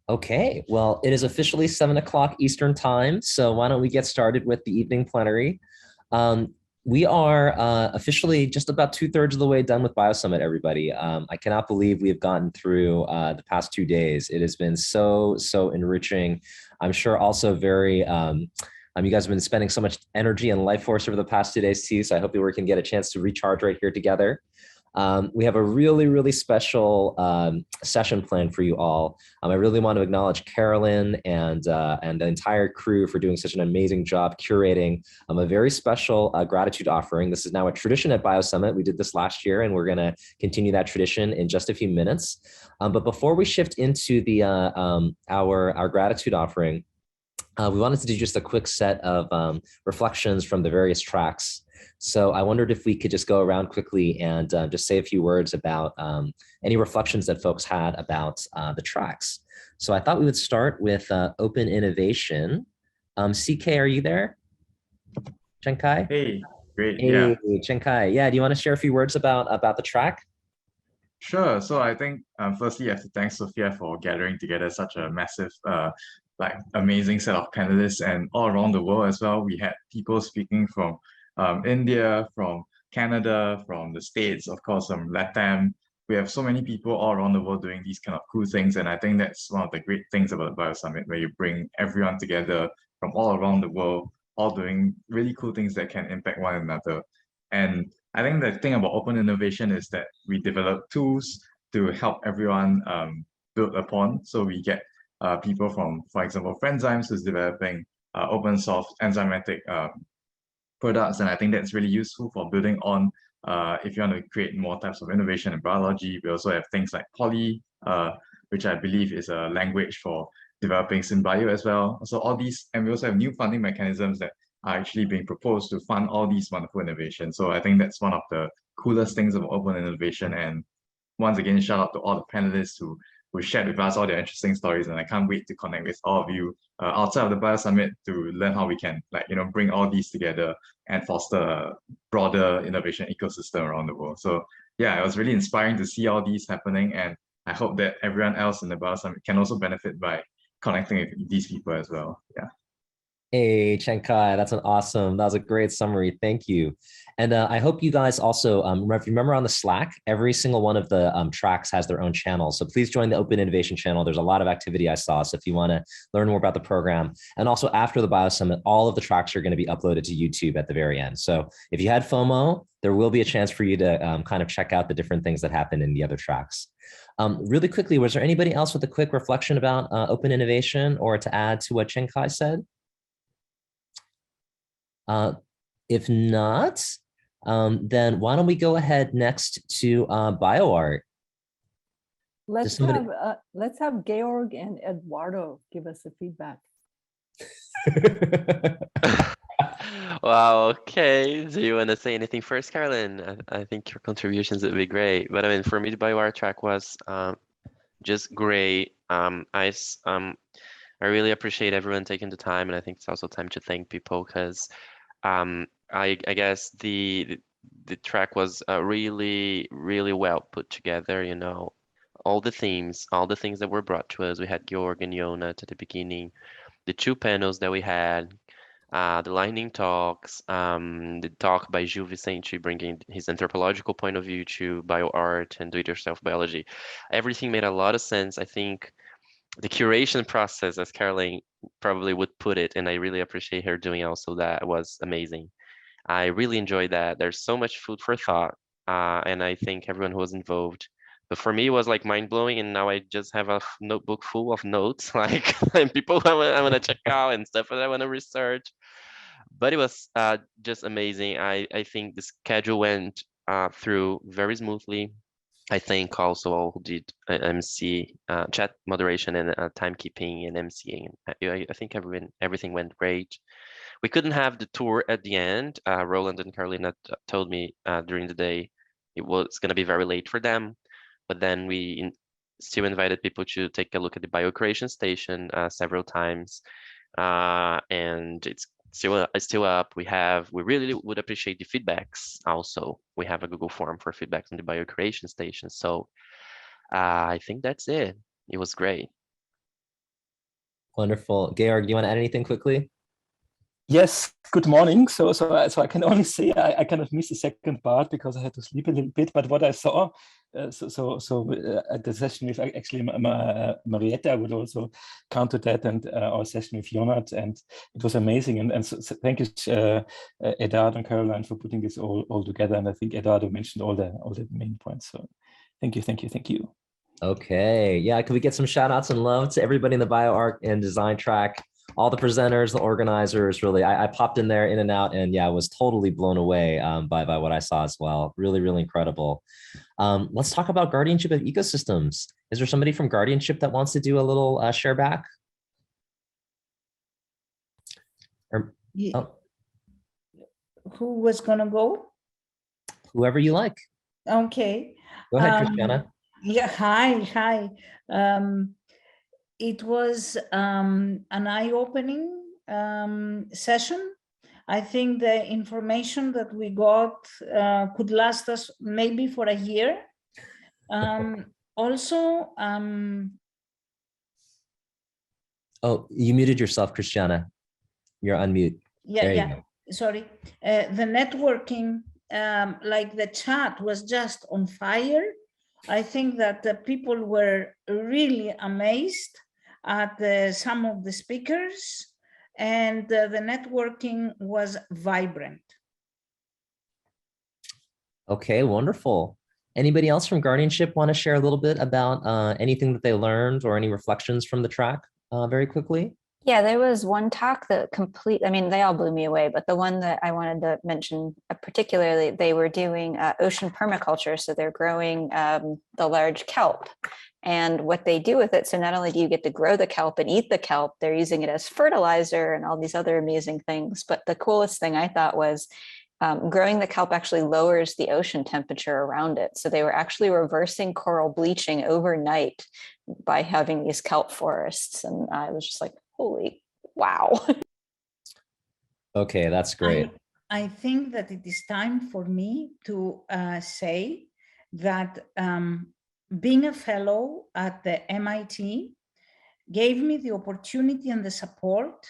Okay, well, it is officially 7 o'clock Eastern time. So why don't we get started with the evening plenary? Um, we are officially just about two-thirds of the way done with BioSummit, everybody. I cannot believe we have gotten through the past 2 days. It has been so enriching. I'm sure also very, you guys have been spending so much energy and life force over the past 2 days too. So I hope that we can get a chance to recharge right here together. We have a really special session planned for you all. I really want to acknowledge Carolyn and the entire crew for doing such an amazing job curating a very special gratitude offering. This is now a tradition at BioSummit. We did this last year, and we're going to continue that tradition in just a few minutes. But before we shift into the our gratitude offering, we wanted to do just a quick set of reflections from the various tracks. So I wondered if we could just go around quickly and just say a few words about any reflections that folks had about the tracks. So I thought we would start with open innovation. CK, are you there? Chenkai? Hey, great. Hey, Yeah, Chenkai. Yeah, do you want to share a few words about the track? sure. So I think firstly, I have to thank Sophia for gathering together such a massive, amazing set of panelists and all around the world as well. We had people speaking from India, from Canada, from the States, of course, from LATAM. We have so many people all around the world doing these kind of cool things. And I think that's one of the great things about the Bio Summit, where you bring everyone together from all around the world, all doing really cool things that can impact one another. And I think the thing about open innovation is that we develop tools to help everyone build upon. So we get people from, for example, Friendzymes, who's developing open source enzymatic products. And I think that's really useful for building on if you want to create more types of innovation in biology. We also have things like Poly, which I believe is a language for developing SynBio as well. So all these, and we also have new funding mechanisms that are actually being proposed to fund all these wonderful innovations. So I think that's one of the coolest things of open innovation. And once again, shout out to all the panelists who shared with us all their interesting stories. And I can't wait to connect with all of you outside of the Bio Summit to learn how we can bring all these together and foster a broader innovation ecosystem around the world. So yeah, it was really inspiring to see all these happening. And I hope that everyone else in the Bio Summit can also benefit by connecting with these people as well. Yeah. Hey, Chenkai, that was a great summary. Thank you. And I hope you guys also remember on the Slack, every single one of the tracks has their own channel. So please join the Open Innovation channel. There's a lot of activity I saw. So if you want to learn more about the program, and also after the Bio Summit, all of the tracks are going to be uploaded to YouTube at the very end. So if you had FOMO, there will be a chance for you to kind of check out the different things that happen in the other tracks. Really quickly, was there anybody else with a quick reflection about open innovation or to add to what Chenkai said? Uh, if not, then why don't we go ahead next to BioArt? Let's have Georg and Eduardo give us the feedback. Wow, okay. Do you want to say anything first, Carolyn? I think your contributions would be great. But I mean, for me, the BioArt track was just great. I really appreciate everyone taking the time, and I think it's also time to thank people because I guess the track was really well put together. You know, all the themes, all the things that were brought to us. We had Georg and Yona at the beginning, the two panels that we had, the lightning talks, the talk by Gil Vicente bringing his anthropological point of view to bioart and do-it-yourself biology. Everything made a lot of sense. I think the curation process, as Caroline probably would put it, and I really appreciate her doing also that, was amazing. I really enjoyed that. There's so much food for thought, and I think everyone who was involved. But for me, it was like mind blowing, and now I just have a notebook full of notes, like and people I want to check out and stuff that I want to research. But it was just amazing. I think the schedule went through very smoothly. I thank also all who did MC, chat moderation and timekeeping and MCing. I think everything went great. We couldn't have the tour at the end. Roland and Carolina told me during the day it was going to be very late for them, but then we still invited people to take a look at the BioCurious station several times, and it's still up. We really would appreciate the feedbacks. Also, we have a Google form for feedbacks on the BioCurious station. So I think that's it. It was great. Wonderful. Georg, you want to add anything quickly? Yes, good morning. So I can only say I kind of missed the second part because I had to sleep a little bit. But what I saw, at the session with actually Marietta, I would also counter that, and our session with Jonat, and it was amazing. And so thank you, Eduardo and Caroline, for putting this all together. And I think Eduardo mentioned all the main points. So thank you. Okay, yeah, could we get some shout outs and love to everybody in the BioArt and design track, all the presenters, the organizers, really. I popped in there in and out, and yeah, I was totally blown away by what I saw as well. Really, really incredible. Let's talk about guardianship of ecosystems. Is there somebody from guardianship that wants to do a little share back? Or, oh, Who was gonna go? whoever you like. Okay. Go ahead, Christiana. Yeah, hi. It was an eye-opening session. I think the information that we got could last us maybe for a year. Also, oh, you muted yourself, Christiana. You're unmute. Yeah. Sorry. The networking, like the chat, was just on fire. I think that the people were really amazed at some of the speakers, and the networking was vibrant. Okay, wonderful. Anybody else from guardianship want to share a little bit about anything that they learned or any reflections from the track very quickly? Yeah, there was one talk that I mean, they all blew me away, but the one that I wanted to mention particularly, they were doing ocean permaculture. So they're growing the large kelp, and what they do with it. So not only do you get to grow the kelp and eat the kelp, they're using it as fertilizer and all these other amazing things. But the coolest thing I thought was growing the kelp actually lowers the ocean temperature around it. So they were actually reversing coral bleaching overnight by having these kelp forests. And I was just like, holy wow. Okay, that's great. I think that it is time for me to say that being a fellow at the MIT gave me the opportunity and the support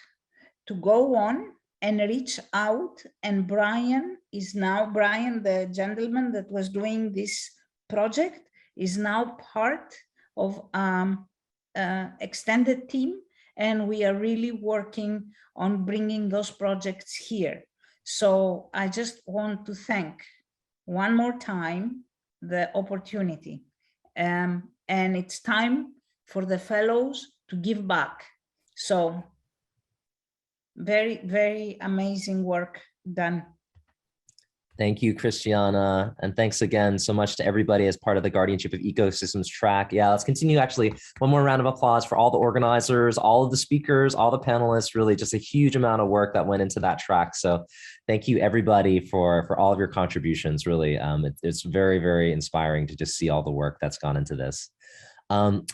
to go on and reach out. And Brian, the gentleman that was doing this project, is now part of extended team. And we are really working on bringing those projects here. So I just want to thank one more time the opportunity. And it's time for the fellows to give back. So very, very amazing work done. Thank you, Christiana. And thanks again so much to everybody as part of the Guardianship of Ecosystems track. Yeah, let's continue. Actually, one more round of applause for all the organizers, all of the speakers, all the panelists, really just a huge amount of work that went into that track. So thank you everybody for all of your contributions. Really, it's very, very inspiring to just see all the work that's gone into this.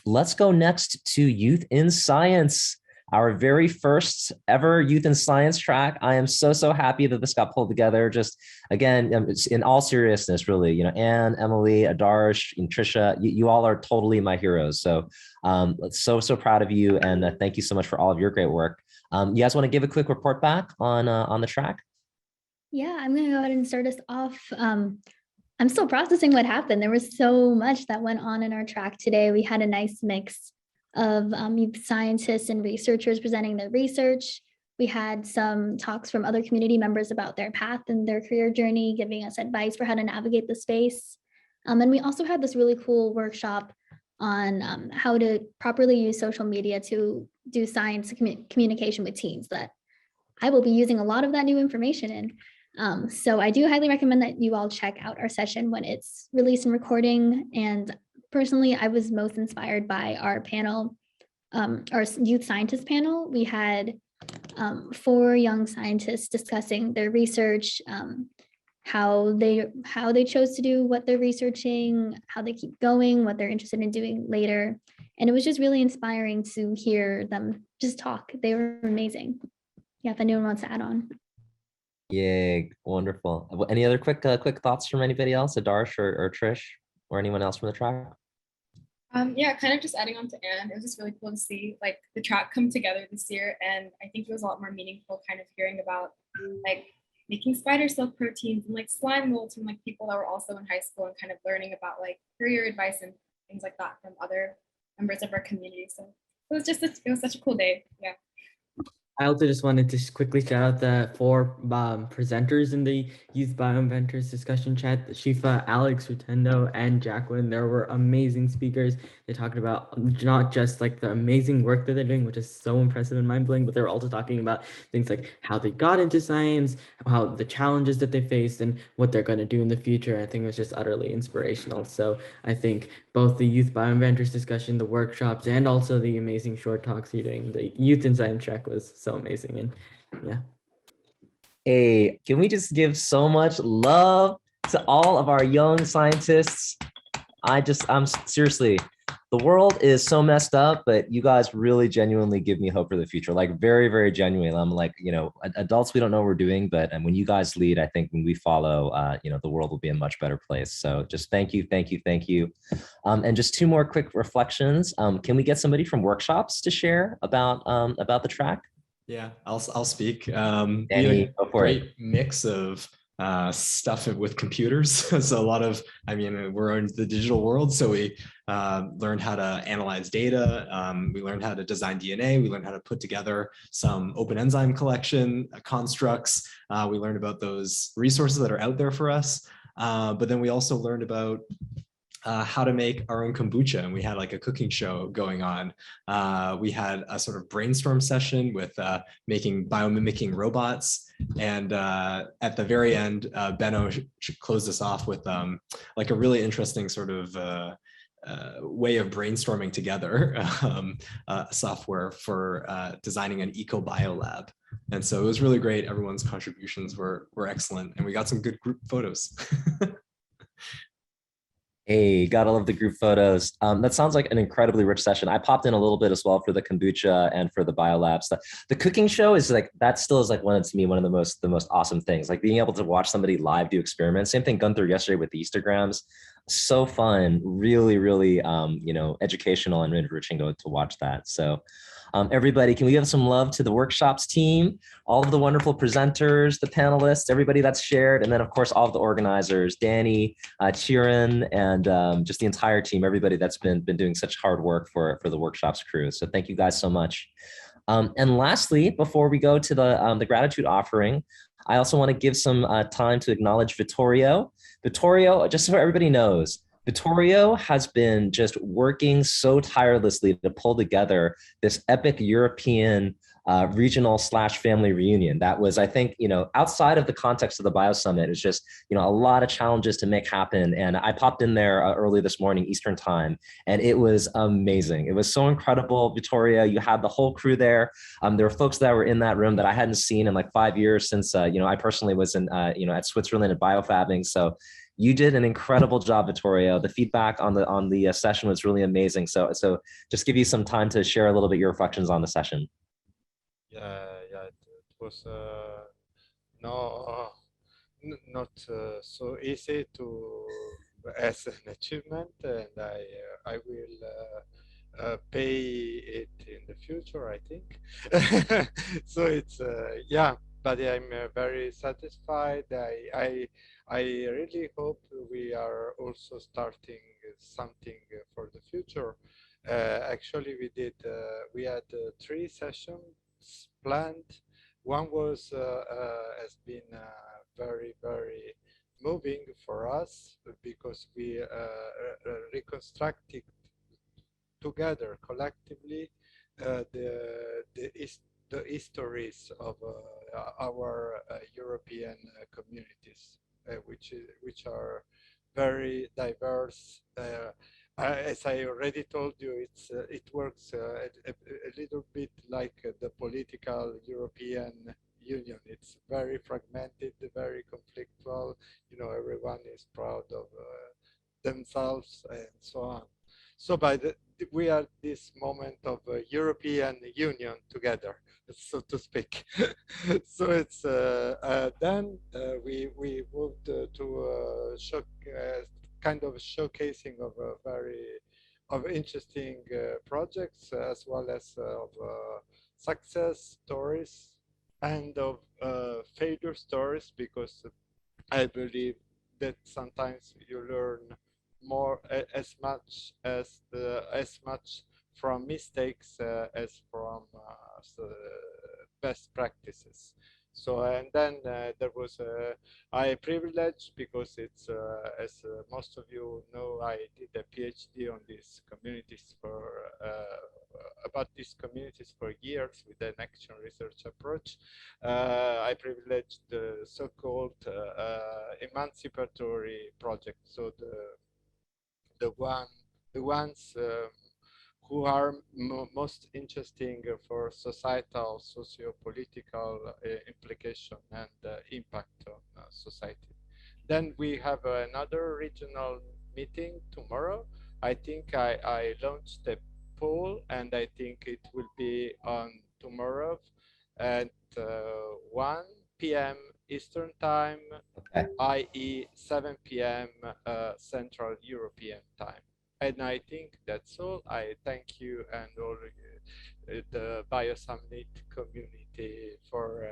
Let's go next to Youth in Science. Our very first ever Youth in Science track. I am so happy that this got pulled together. Just again, in all seriousness, really, you know, Anne, Emily, Adarsh, and Trisha, you all are totally my heroes. So so proud of you, and thank you so much for all of your great work. You guys want to give a quick report back on the track? Yeah, I'm gonna go ahead and start us off. I'm still processing what happened. There was so much that went on in our track today. We had a nice mix of youth scientists and researchers presenting their research. We had some talks from other community members about their path and their career journey, giving us advice for how to navigate the space. And we also had this really cool workshop on how to properly use social media to do science communication with teens that I will be using a lot of that new information in. So I do highly recommend that you all check out our session when it's released and recording. And personally, I was most inspired by our panel, our youth scientist panel. We had 4 young scientists discussing their research, how they chose to do what they're researching, how they keep going, what they're interested in doing later. And it was just really inspiring to hear them just talk. They were amazing. Yeah, if anyone wants to add on. Yay, wonderful. Any other quick thoughts from anybody else, Adarsh or Trish, or anyone else from the track? Yeah, kind of just adding on to Anne, it was just really cool to see like the track come together this year, and I think it was a lot more meaningful kind of hearing about like making spider silk proteins and like slime molds from like people that were also in high school, and kind of learning about like career advice and things like that from other members of our community. So it was such a cool day. Yeah. I also just wanted to quickly shout out the 4 presenters in the Youth Bioinventors discussion chat, Shifa, Alex, Rutendo, and Jacqueline. There were amazing speakers. They talked about not just like the amazing work that they're doing, which is so impressive and mind-blowing, but they were also talking about things like how they got into science, how the challenges that they faced, and what they're going to do in the future. I think it was just utterly inspirational. So I think both the Youth Bioinventors discussion, the workshops, and also the amazing short talks you're doing, the Youth in Science track was so amazing. And yeah. Hey, can we just give so much love to all of our young scientists? I'm seriously, the world is so messed up, but you guys really genuinely give me hope for the future. Like very, very genuine. I'm like, adults, we don't know what we're doing, but when you guys lead, I think when we follow, the world will be a much better place. So just thank you, thank you, thank you. And just 2 more quick reflections. Can we get somebody from workshops to share about the track? Yeah, I'll speak. Danny, go for it. Great mix of stuff with computers. So a lot of, we're in the digital world, so we learned how to analyze data. We learned how to design DNA. We learned how to put together some open enzyme collection constructs. We learned about those resources that are out there for us. But then we also learned about how to make our own kombucha, and we had like a cooking show going on. We had a sort of brainstorm session with making biomimicking robots, and at the very end, Benno closed us off with like a really interesting sort of way of brainstorming together software for designing an eco biolab. And so it was really great. Everyone's contributions were excellent, and we got some good group photos. Hey, gotta love the group photos. That sounds like an incredibly rich session. I popped in a little bit as well for the kombucha and for the biolabs. The cooking show is like, that still is like one of the most awesome things. Like being able to watch somebody live do experiments. Same thing Gunther yesterday with the Eastergrams. So fun, really, really, educational and enriching to watch that. So everybody, can we give some love to the workshops team, all of the wonderful presenters, the panelists, everybody that's shared, and then of course all of the organizers, Danny, Chirin, and just the entire team, everybody that's been doing such hard work for the workshops crew. So thank you guys so much. And lastly, before we go to the gratitude offering, I also want to give some time to acknowledge Vittorio. Vittorio, just so everybody knows, Vittorio has been just working so tirelessly to pull together this epic European regional / family reunion. That was, I think, outside of the context of the Bio Summit, it's just, a lot of challenges to make happen. And I popped in there early this morning, Eastern time, and it was amazing. It was so incredible, Vittorio. You had the whole crew there. There were folks that were in that room that I hadn't seen in like 5 years since, I personally was in, at Switzerland at biofabbing. So you did an incredible job, Vittorio. The feedback on the session was really amazing. So just give you some time to share a little bit your reflections on the session. Yeah, it was not so easy as an achievement, and I will pay it in the future, I think. So it's but I'm very satisfied. I really hope we are also starting something for the future. Actually, we had 3 sessions planned. One was has been very, very moving for us because we reconstructed together collectively the histories of our European communities, which are very diverse. As I already told you, it works a little bit like the political European Union. It's very fragmented, very conflictual. Everyone is proud of themselves and so on. So we are this moment of European Union together, so to speak. So it's then we moved to kind of showcasing of a very interesting projects, as well as of success stories and of failure stories, because I believe that sometimes you learn more as much from mistakes as from best practices. So, and then there was a privilege, because it's as most of you know, I did a PhD on these communities about these communities for years with an action research approach. I privileged the so-called emancipatory project. So the ones who are most interesting for societal, socio-political implication and impact on society. Then we have another regional meeting tomorrow. I think I launched a poll, and I think it will be on tomorrow at 1 p.m. Eastern Time, i.e. 7 p.m. Central European Time. And I think that's all. I thank you and all the BioSummit community for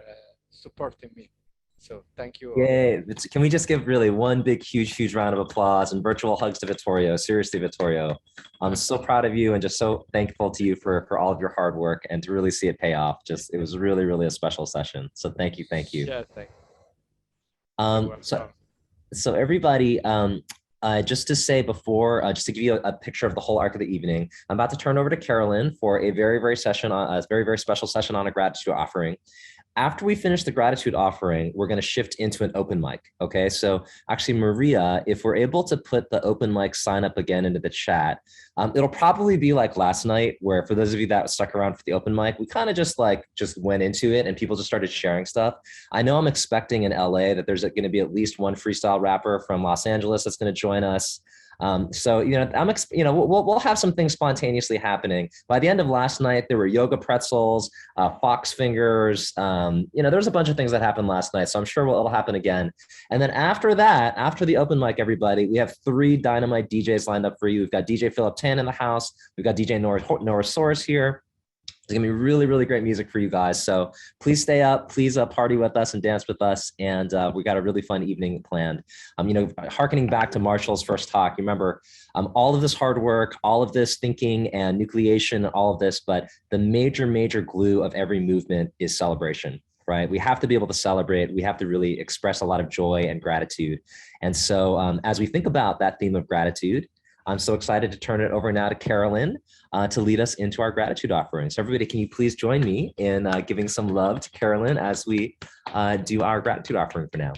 supporting me. So thank you all. Yay. Can we just give really one big, huge round of applause and virtual hugs to Vittorio? Seriously, Vittorio, I'm so proud of you and just so thankful to you for all of your hard work and to really see it pay off. It was really a special session. So thank you. Yeah, thank you. So everybody, just to say before, just to give you a picture of the whole arc of the evening, I'm about to turn over to Carolyn for a very special session on a gratitude offering. After we finish the gratitude offering, we're going to shift into an open mic. Okay, so actually, Maria, if we're able to put the open mic sign up again into the chat, it'll probably be like last night, where for those of you that stuck around for the open mic, we kind of just went into it and people just started sharing stuff. I know I'm expecting in LA that there's going to be at least one freestyle rapper from Los Angeles that's going to join us. So, we'll have some things spontaneously happening. By the end of last night, there were yoga pretzels, fox fingers. There's a bunch of things that happened last night. So I'm sure it'll happen again. And then after that, after the open mic, everybody, we have 3 dynamite DJs lined up for you. We've got DJ Philip Tan in the house. We've got DJ Norosaurus here. There's gonna be really great music for you guys. So please stay up, please party with us and dance with us. And we got a really fun evening planned. Harkening back to Marshall's first talk, remember all of this hard work, all of this thinking and nucleation, all of this, but the major glue of every movement is celebration, right? We have to be able to celebrate. We have to really express a lot of joy and gratitude. And so as we think about that theme of gratitude, I'm so excited to turn it over now to Carolyn to lead us into our gratitude offering. So everybody, can you please join me in giving some love to Carolyn as we do our gratitude offering for now?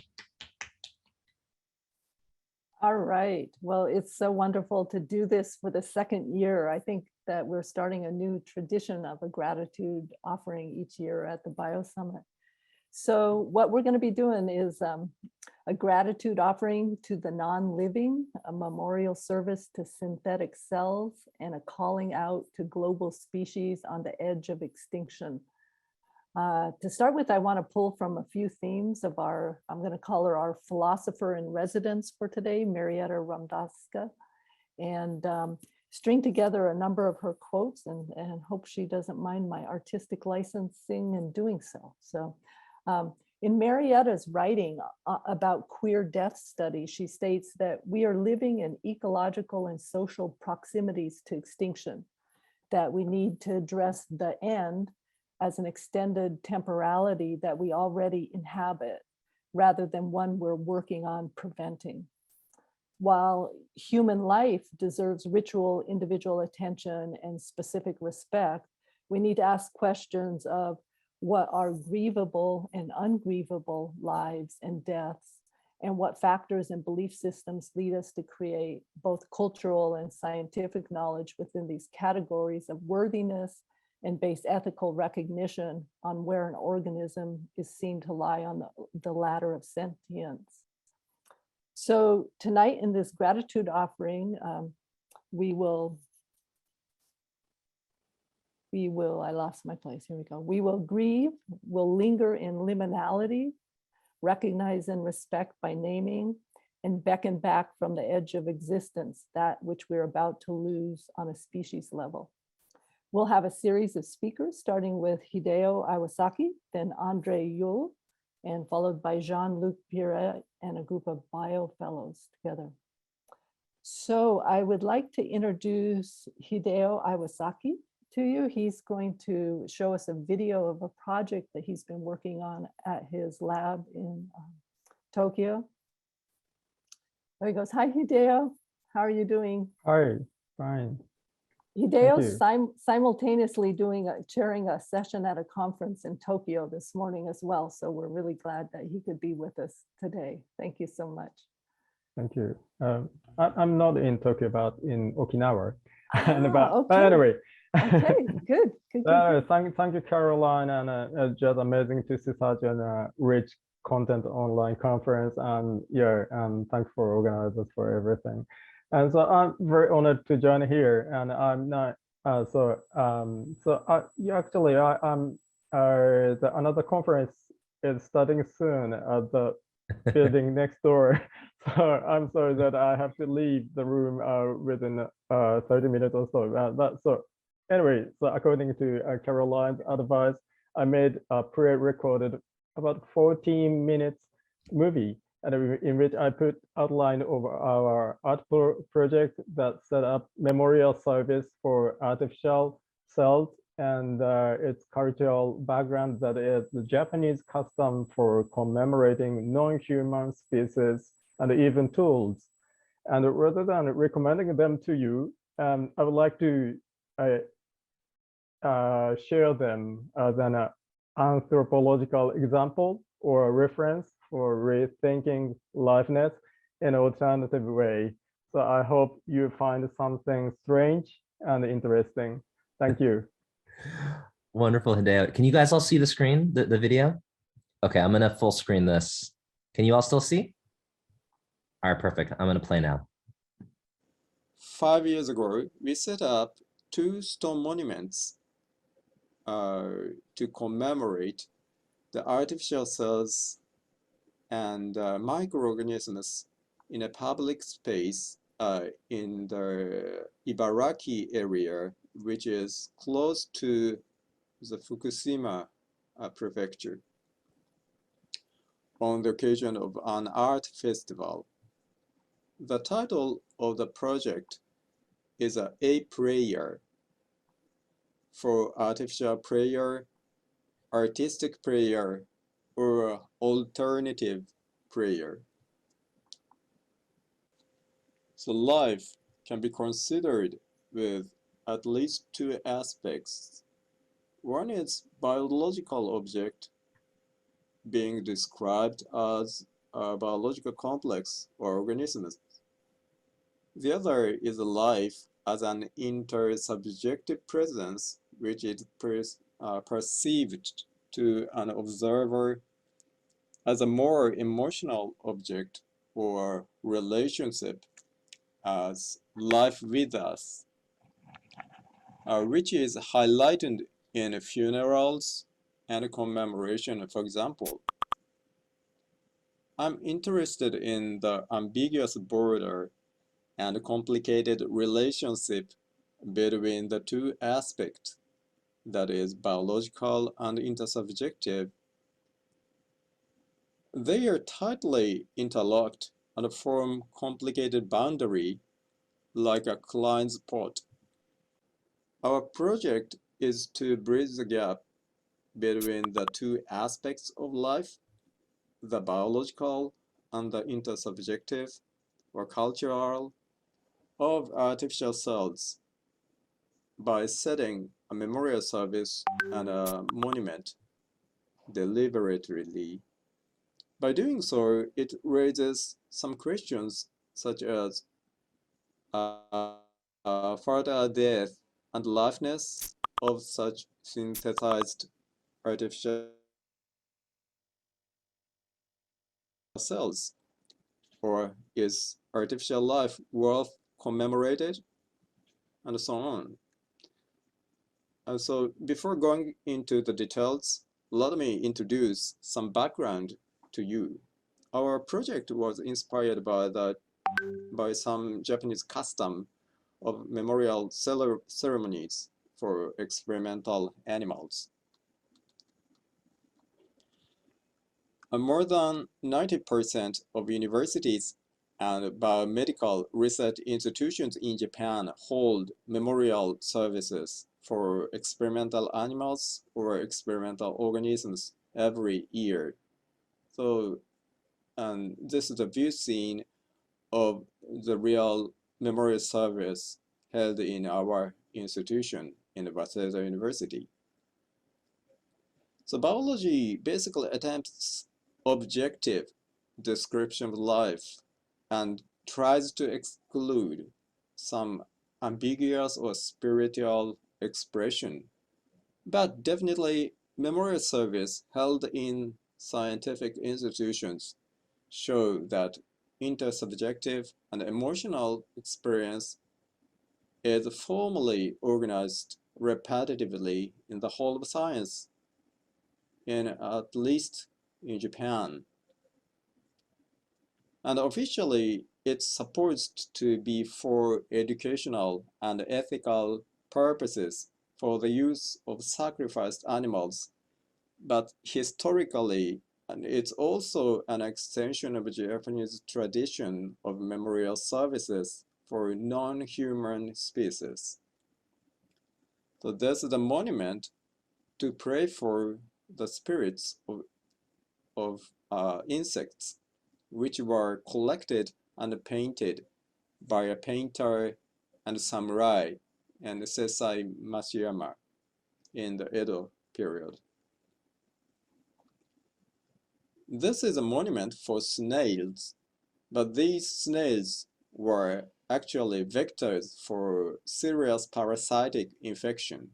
All right. Well, it's so wonderful to do this for the 2nd year. I think that we're starting a new tradition of a gratitude offering each year at the BioSummit. So what we're going to be doing is a gratitude offering to the non-living, a memorial service to synthetic cells, and a calling out to global species on the edge of extinction. To start with, I want to pull from a few themes of I'm going to call her our philosopher in residence for today, Marietta Ramdaska, and string together a number of her quotes and hope she doesn't mind my artistic licensing in doing so. So in Marietta's writing about queer death study, she states that we are living in ecological and social proximities to extinction, that we need to address the end as an extended temporality that we already inhabit, rather than one we're working on preventing. While human life deserves ritual, individual attention, and specific respect, we need to ask questions of what are grievable and ungrievable lives and deaths, and what factors and belief systems lead us to create both cultural and scientific knowledge within these categories of worthiness and base ethical recognition on where an organism is seen to lie on the ladder of sentience. So tonight in this gratitude offering, we will, I lost my place, here we go. We will grieve, will linger in liminality, recognize and respect by naming, and beckon back from the edge of existence, that which we're about to lose on a species level. We'll have a series of speakers, starting with Hideo Iwasaki, then Andre Yule, and followed by Jean-Luc Pierite and a group of Biofellows together. So I would like to introduce Hideo Iwasaki to you. He's going to show us a video of a project that he's been working on at his lab in Tokyo. There he goes. Hi, Hideo. How are you doing? Hi, fine. Hideo's simultaneously chairing a session at a conference in Tokyo this morning as well. So we're really glad that he could be with us today. Thank you so much. Thank you. I'm not in Tokyo, but in Okinawa. Okay. But anyway. Okay, good. Thank you, Caroline, and it's just amazing to see such a rich content online conference, and thanks for organizers for everything. And so I'm very honored to join here, and I'm not another conference is starting soon at the building next door. So I'm sorry that I have to leave the room within 30 minutes or so. Anyway, so according to Caroline's advice, I made a pre-recorded about 14 minutes movie, and in which I put outline of our art project that set up memorial service for artificial cells and its cultural background, that is the Japanese custom for commemorating non-human species and even tools. And rather than recommending them to you, I would like to share them as an anthropological example or reference for rethinking lifeness in an alternative way. So I hope you find something strange and interesting. Thank you. Wonderful, Hideo. Can you guys all see the screen, the video? Okay, I'm gonna full screen this. Can you all still see? All right, perfect. I'm gonna play now. 5 years ago, we set up 2 stone monuments to commemorate the artificial cells and microorganisms in a public space in the Ibaraki area, which is close to the Fukushima prefecture, on the occasion of an art festival. The title of the project is aPrayer, for artificial prayer, artistic prayer, or alternative prayer. So life can be considered with at least 2 aspects. One is biological object, being described as a biological complex or organisms. The other is life as an intersubjective presence, which is perceived to an observer as a more emotional object or relationship as life with us, which is highlighted in funerals and commemoration, for example. I'm interested in the ambiguous border and complicated relationship between the 2 aspects, that is, biological and intersubjective. They are tightly interlocked and form complicated boundary like a Klein's pot. Our project is to bridge the gap between the 2 aspects of life, the biological and the intersubjective or cultural of artificial cells, by setting a memorial service and a monument deliberately. By doing so, it raises some questions such as further death and liveness of such synthesized artificial cells, or is artificial life worth commemorated, and so on. And so before going into the details, let me introduce some background to you. Our project was inspired by some Japanese custom of memorial ceremonies for experimental animals. More than 90% of universities and biomedical research institutions in Japan hold memorial services for experimental animals or experimental organisms every year. So, this is a view scene of the real memorial service held in our institution in Waseda University. So biology basically attempts objective description of life and tries to exclude some ambiguous or spiritual expression. But definitely memorial service held in scientific institutions show that intersubjective and emotional experience is formally organized repetitively in the whole of science, at least in Japan. And officially, it's supposed to be for educational and ethical purposes for the use of sacrificed animals. But historically, and it's also an extension of Japanese tradition of memorial services for non-human species. So this is a monument to pray for the spirits of insects, which were collected and painted by a painter and samurai and Seisai Mashiyama in the Edo period. This is a monument for snails, but these snails were actually vectors for serious parasitic infection.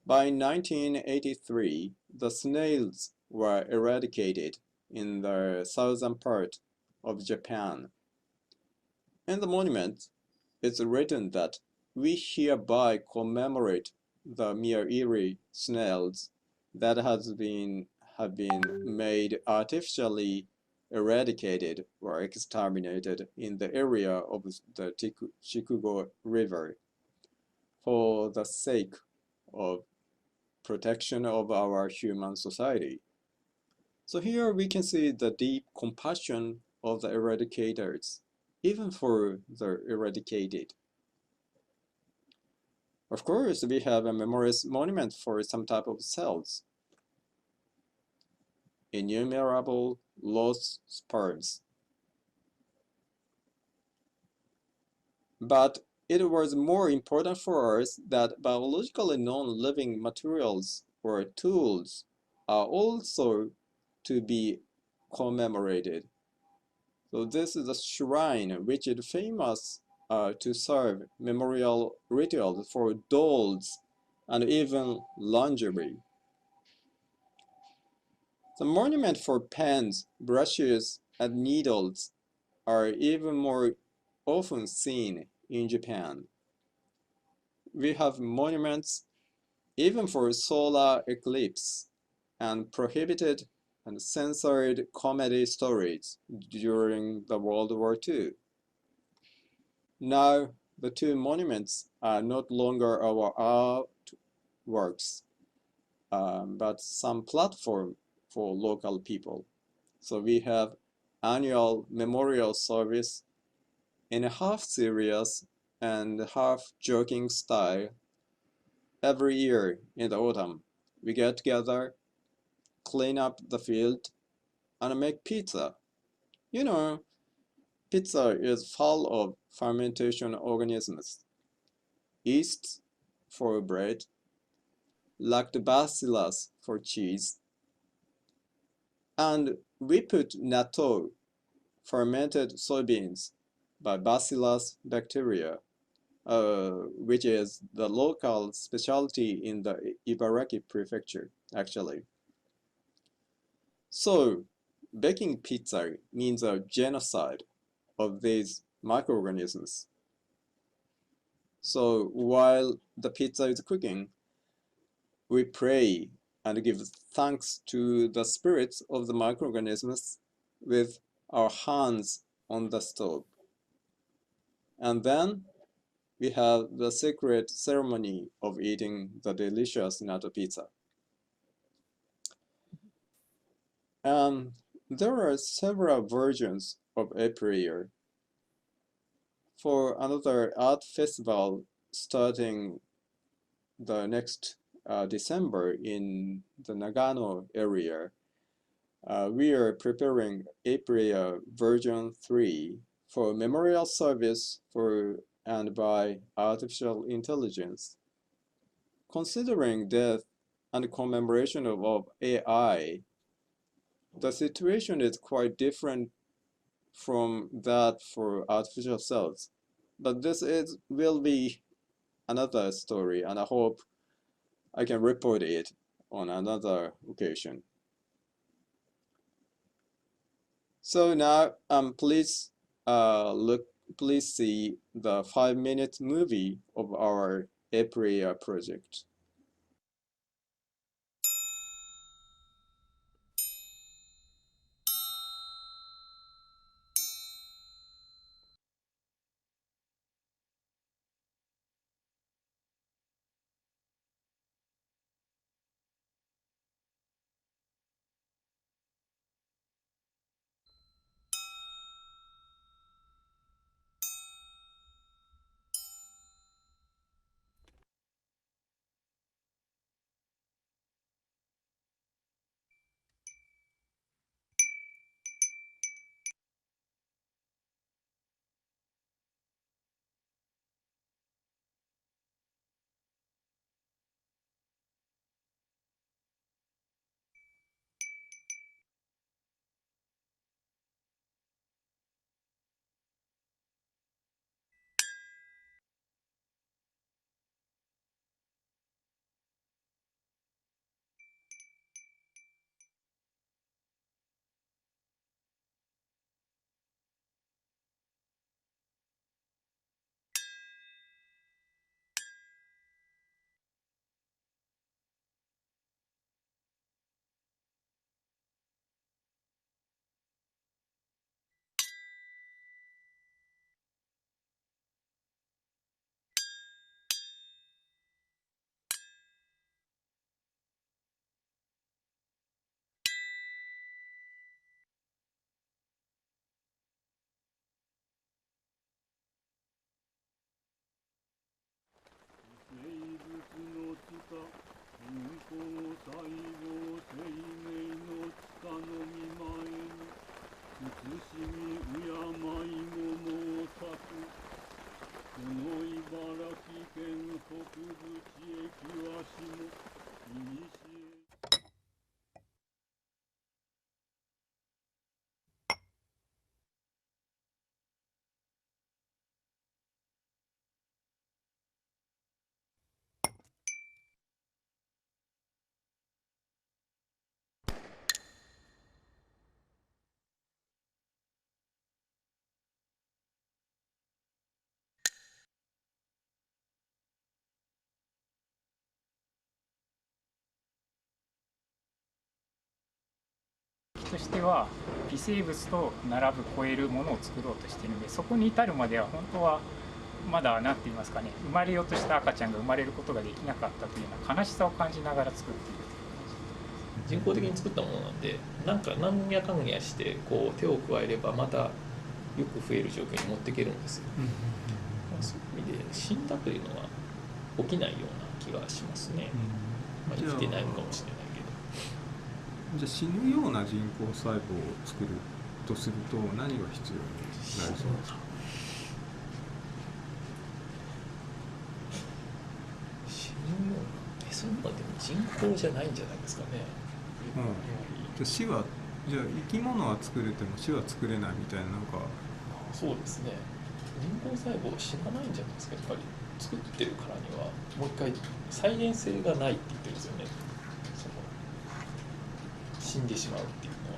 By 1983, the snails were eradicated in the southern part of Japan. In the monument, it's written that we hereby commemorate the Pierite snails that have been made artificially eradicated or exterminated in the area of the Chikugo River for the sake of protection of our human society. So here we can see the deep compassion of the eradicators, even for the eradicated. Of course, we have a memorial monument for some type of cells. Innumerable lost sperms. But it was more important for us that biologically non-living materials or tools are also to be commemorated. So this is a shrine which is famous to serve memorial rituals for dolls and even lingerie. The monument for pens, brushes, and needles are even more often seen in Japan. We have monuments even for solar eclipse and prohibited and censored comedy stories during the World War II. Now, the two monuments are not longer our artworks, but some platform for local people. So we have annual memorial service in a half serious and half joking style. Every year in the autumn, we get together, clean up the field, and make pizza. You know, pizza is full of fermentation organisms. Yeast for bread, lactobacillus for cheese, and we put natto, fermented soybeans, by Bacillus bacteria, which is the local specialty in the Ibaraki prefecture, actually. So, baking pizza means a genocide of these microorganisms. So, while the pizza is cooking, we pray and give thanks to the spirits of the microorganisms with our hands on the stove. And then we have the secret ceremony of eating the delicious natto pizza. And there are several versions of aPrayer. For another art festival starting the next December in the Nagano area, we are preparing aPrayer version 3 for memorial service for and by artificial intelligence. Considering death and commemoration of AI, the situation is quite different from that for artificial cells. But this will be another story, and I hope I can report it on another occasion. So now, please please see the 5-minute movie of our aPrayer project.としては微生物と並ぶ超えるものを作ろうとしているので、そこに至るまでは本当はまだ何て言いますかね、生まれようとした赤ちゃんが生まれることができなかったというような悲しさを感じながら作っているという感じです。人工的に作ったものなんで、なんかなんやかんやしてこう手を加えればまたよく増える状況に持っていけるんですよ。そういう意味で死んだというのは起きないような気がしますね。まあ、生きてないのかもしれないけど。じゃあ死ぬような人工細胞を作るとすると何が必要になりそうですか？死ぬような、そんなでも人工じゃないんじゃないですかね。じゃあ死は、じゃあ生き物は作れても死は作れないみたいな、なんか。そうですね。人工細胞死なないんじゃないですか。やっぱり作ってるからにはもう一回再現性がないって言ってるんですよね。死んでしまうっていうのは。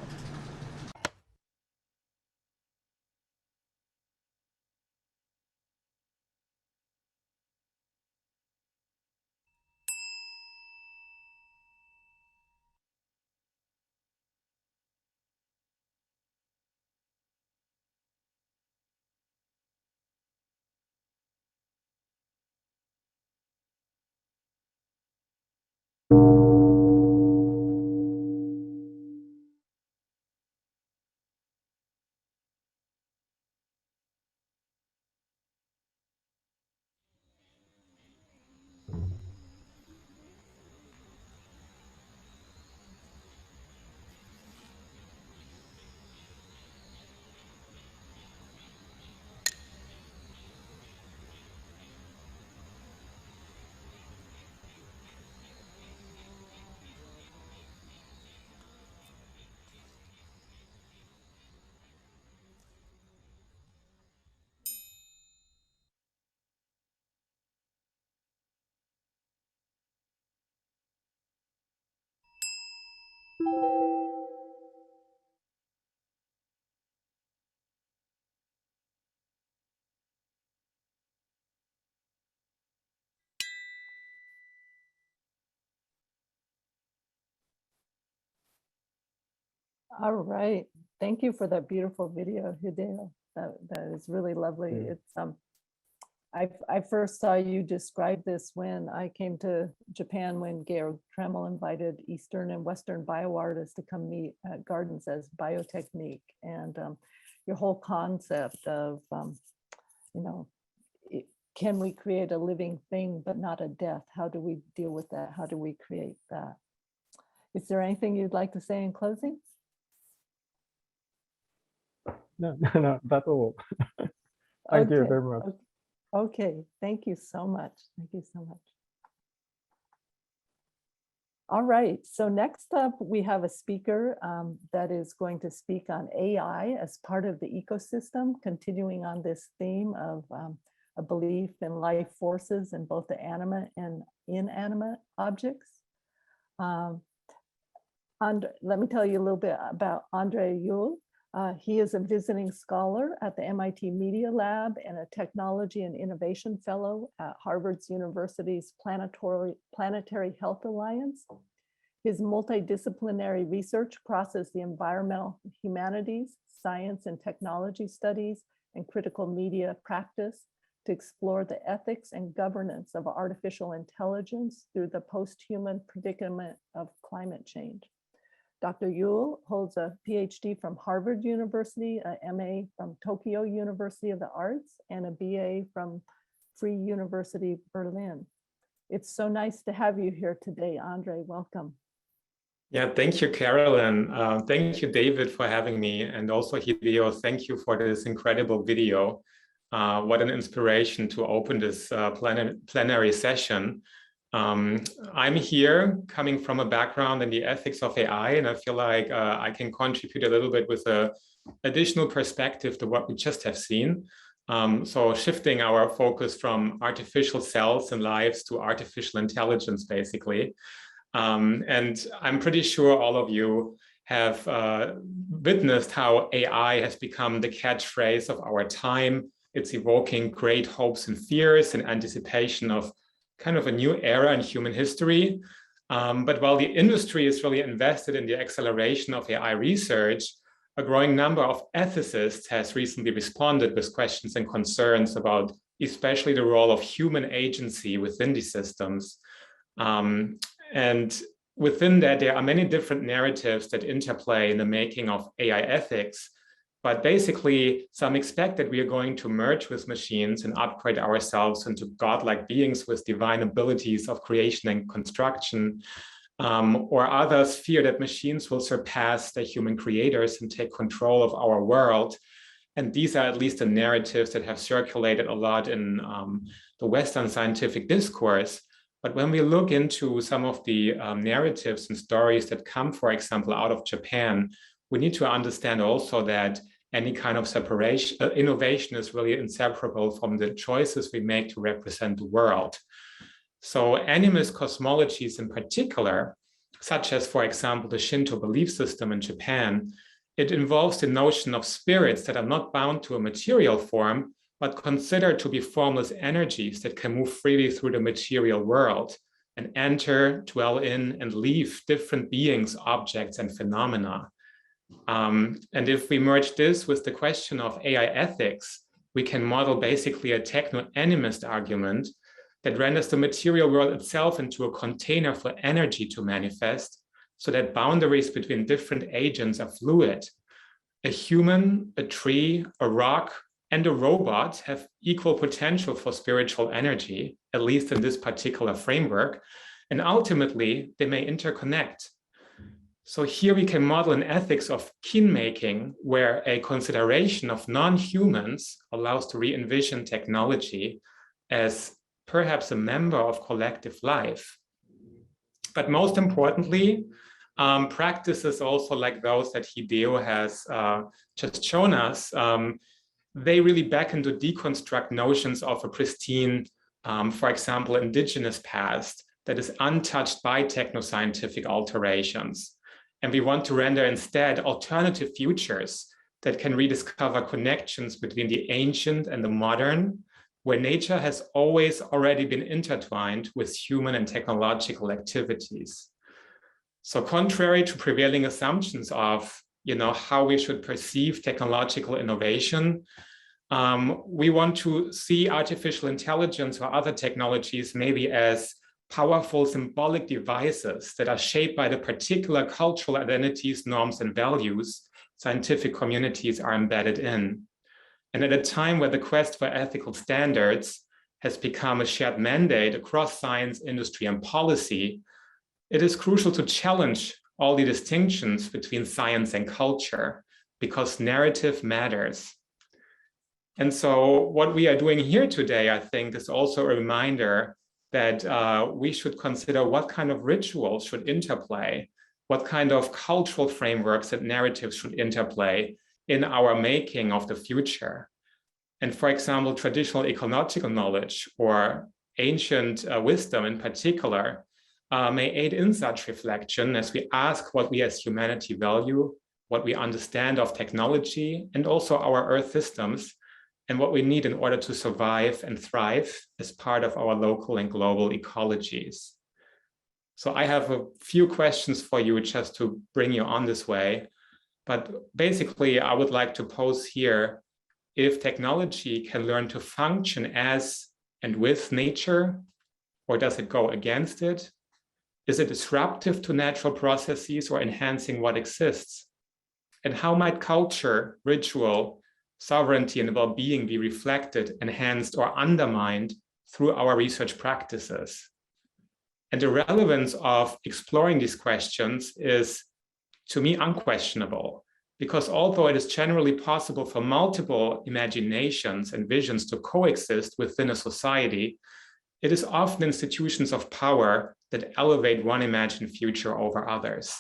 All right. Thank you for that beautiful video, Hideo. That is really lovely. It's I first saw you describe this when I came to Japan, when Georg Tremmel invited Eastern and Western bioartists to come meet at Gardens as Biotechnique. And your whole concept of, you know, can we create a living thing, but not a death? How do we deal with that? How do we create that? Is there anything you'd like to say in closing? No, that's all. Thank you very much. Okay, thank you so much. Thank you so much. All right, so next up we have a speaker that is going to speak on AI as part of the ecosystem, continuing on this theme of a belief in life forces in both the animate and inanimate objects. And let me tell you a little bit about Andre Yule. He is a visiting scholar at the MIT Media Lab and a Technology and Innovation Fellow at Harvard University's Planetary Health Alliance. His multidisciplinary research crosses the environmental humanities, science and technology studies, and critical media practice to explore the ethics and governance of artificial intelligence through the post-human predicament of climate change. Dr. Yule holds a PhD from Harvard University, a MA from Tokyo University of the Arts, and a BA from Free University Berlin. It's so nice to have you here today, Andre. Welcome. Yeah, thank you, Carolyn. Thank you, David, for having me. And also Hideo, thank you for this incredible video. What an inspiration to open this plenary session. I'm here coming from a background in the ethics of AI, and I feel like I can contribute a little bit with an additional perspective to what we just have seen. So shifting our focus from artificial cells and lives to artificial intelligence, basically. And I'm pretty sure all of you have witnessed how AI has become the catchphrase of our time. It's evoking great hopes and fears in anticipation of kind of a new era in human history. But while the industry is really invested in the acceleration of AI research, a growing number of ethicists has recently responded with questions and concerns about especially the role of human agency within these systems. And within that, there are many different narratives that interplay in the making of AI ethics. But basically, some expect that we are going to merge with machines and upgrade ourselves into godlike beings with divine abilities of creation and construction. Or others fear that machines will surpass the human creators and take control of our world. And these are at least the narratives that have circulated a lot in the Western scientific discourse. But when we look into some of the narratives and stories that come, for example, out of Japan, we need to understand also that any kind of separation, innovation is really inseparable from the choices we make to represent the world. So animist cosmologies in particular, such as, for example, the Shinto belief system in Japan, it involves the notion of spirits that are not bound to a material form, but considered to be formless energies that can move freely through the material world and enter, dwell in, and leave different beings, objects, and phenomena. And if we merge this with the question of AI ethics, we can model basically a techno-animist argument that renders the material world itself into a container for energy to manifest, so that boundaries between different agents are fluid. A human, a tree, a rock, and a robot have equal potential for spiritual energy, at least in this particular framework, and ultimately they may interconnect. So here we can model an ethics of kin-making, where a consideration of non-humans allows to re-envision technology as perhaps a member of collective life. But most importantly, practices also like those that Hideo has just shown us, they really beckon to deconstruct notions of a pristine, for example, indigenous past that is untouched by technoscientific alterations. And we want to render instead alternative futures that can rediscover connections between the ancient and the modern, where nature has always already been intertwined with human and technological activities. So contrary to prevailing assumptions of how we should perceive technological innovation, we want to see artificial intelligence or other technologies maybe as powerful symbolic devices that are shaped by the particular cultural identities, norms, and values scientific communities are embedded in. And at a time where the quest for ethical standards has become a shared mandate across science, industry, and policy, it is crucial to challenge all the distinctions between science and culture, because narrative matters. And so what we are doing here today, I think, is also a reminder that we should consider what kind of rituals should interplay, what kind of cultural frameworks and narratives should interplay in our making of the future. And for example, traditional ecological knowledge or ancient wisdom in particular may aid in such reflection as we ask what we as humanity value, what we understand of technology, and also our Earth systems, and what we need in order to survive and thrive as part of our local and global ecologies. So I have a few questions for you just to bring you on this way. But basically, I would like to pose here, if technology can learn to function as and with nature, or does it go against it? Is it disruptive to natural processes or enhancing what exists? And how might culture, ritual, sovereignty, and well-being be reflected, enhanced, or undermined through our research practices? And the relevance of exploring these questions is, to me, unquestionable, because although it is generally possible for multiple imaginations and visions to coexist within a society, it is often institutions of power that elevate one imagined future over others.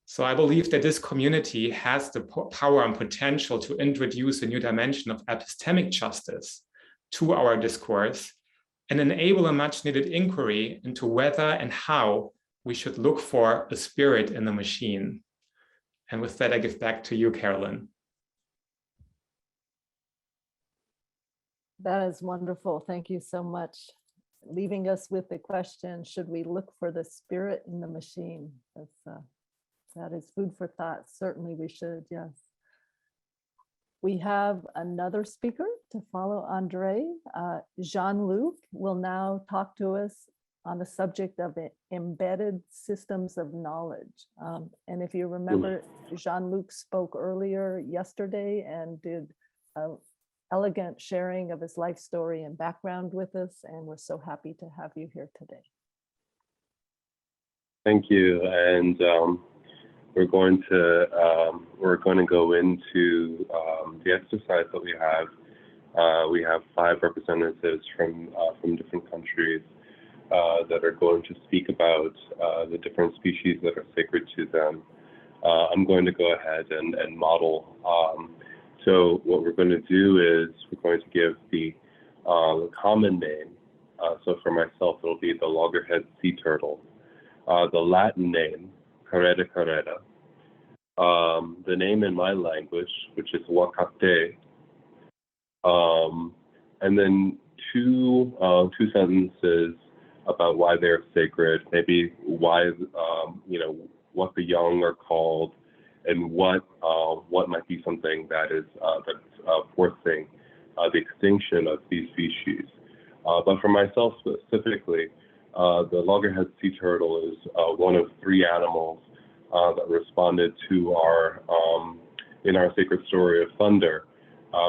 So I believe that this community has the power and potential to introduce a new dimension of epistemic justice to our discourse and enable a much needed inquiry into whether and how we should look for a spirit in the machine. And with that, I give back to you, Carolyn. That is wonderful. Thank you so much. Leaving us with the question, should we look for the spirit in the machine? That is food for thought. Certainly we should, yes. We have another speaker to follow Andre. Jean-Luc will now talk to us on the subject of embedded systems of knowledge. And if you remember, Jean-Luc spoke earlier yesterday and did an elegant sharing of his life story and background with us, and we're so happy to have you here today. Thank you, and we're going to go into the exercise that we have. We have 5 representatives from different countries that are going to speak about the different species that are sacred to them. I'm going to go ahead and model. So what we're going to do is we're going to give the common name. So for myself, it'll be the loggerhead sea turtle. The Latin name, Carreta carreta. The name in my language, which is Wakate. And then two sentences about why they're sacred, maybe why, what the young are called, and what might be something that is that's forcing the extinction of these species. But for myself specifically, the loggerhead sea turtle is one of 3 animals that responded to our, in our sacred story of thunder,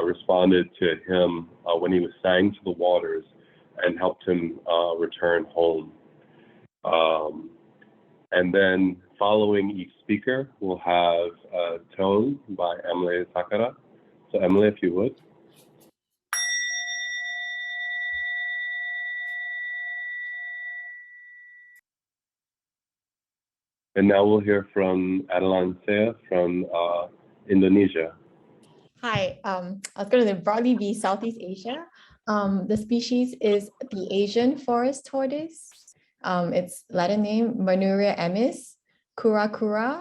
responded to him when he was sang to the waters and helped him return home. And then following each speaker, we'll have a tone by Emily Takara. So Emily, if you would. And now we'll hear from Adeline Seah from Indonesia. Hi, I was going to broadly be Southeast Asia. The species is the Asian forest tortoise. Its Latin name, Manuria emys, kura kura.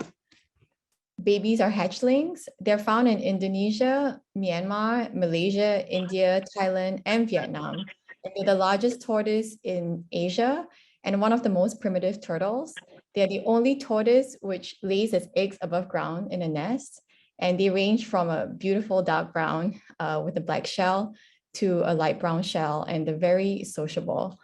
babies are hatchlings. They're found in Indonesia, Myanmar, Malaysia, India, Thailand, and Vietnam. And they're the largest tortoise in Asia and one of the most primitive turtles. They're the only tortoise which lays its eggs above ground in a nest. And they range from a beautiful dark brown with a black shell to a light brown shell, and they're very sociable.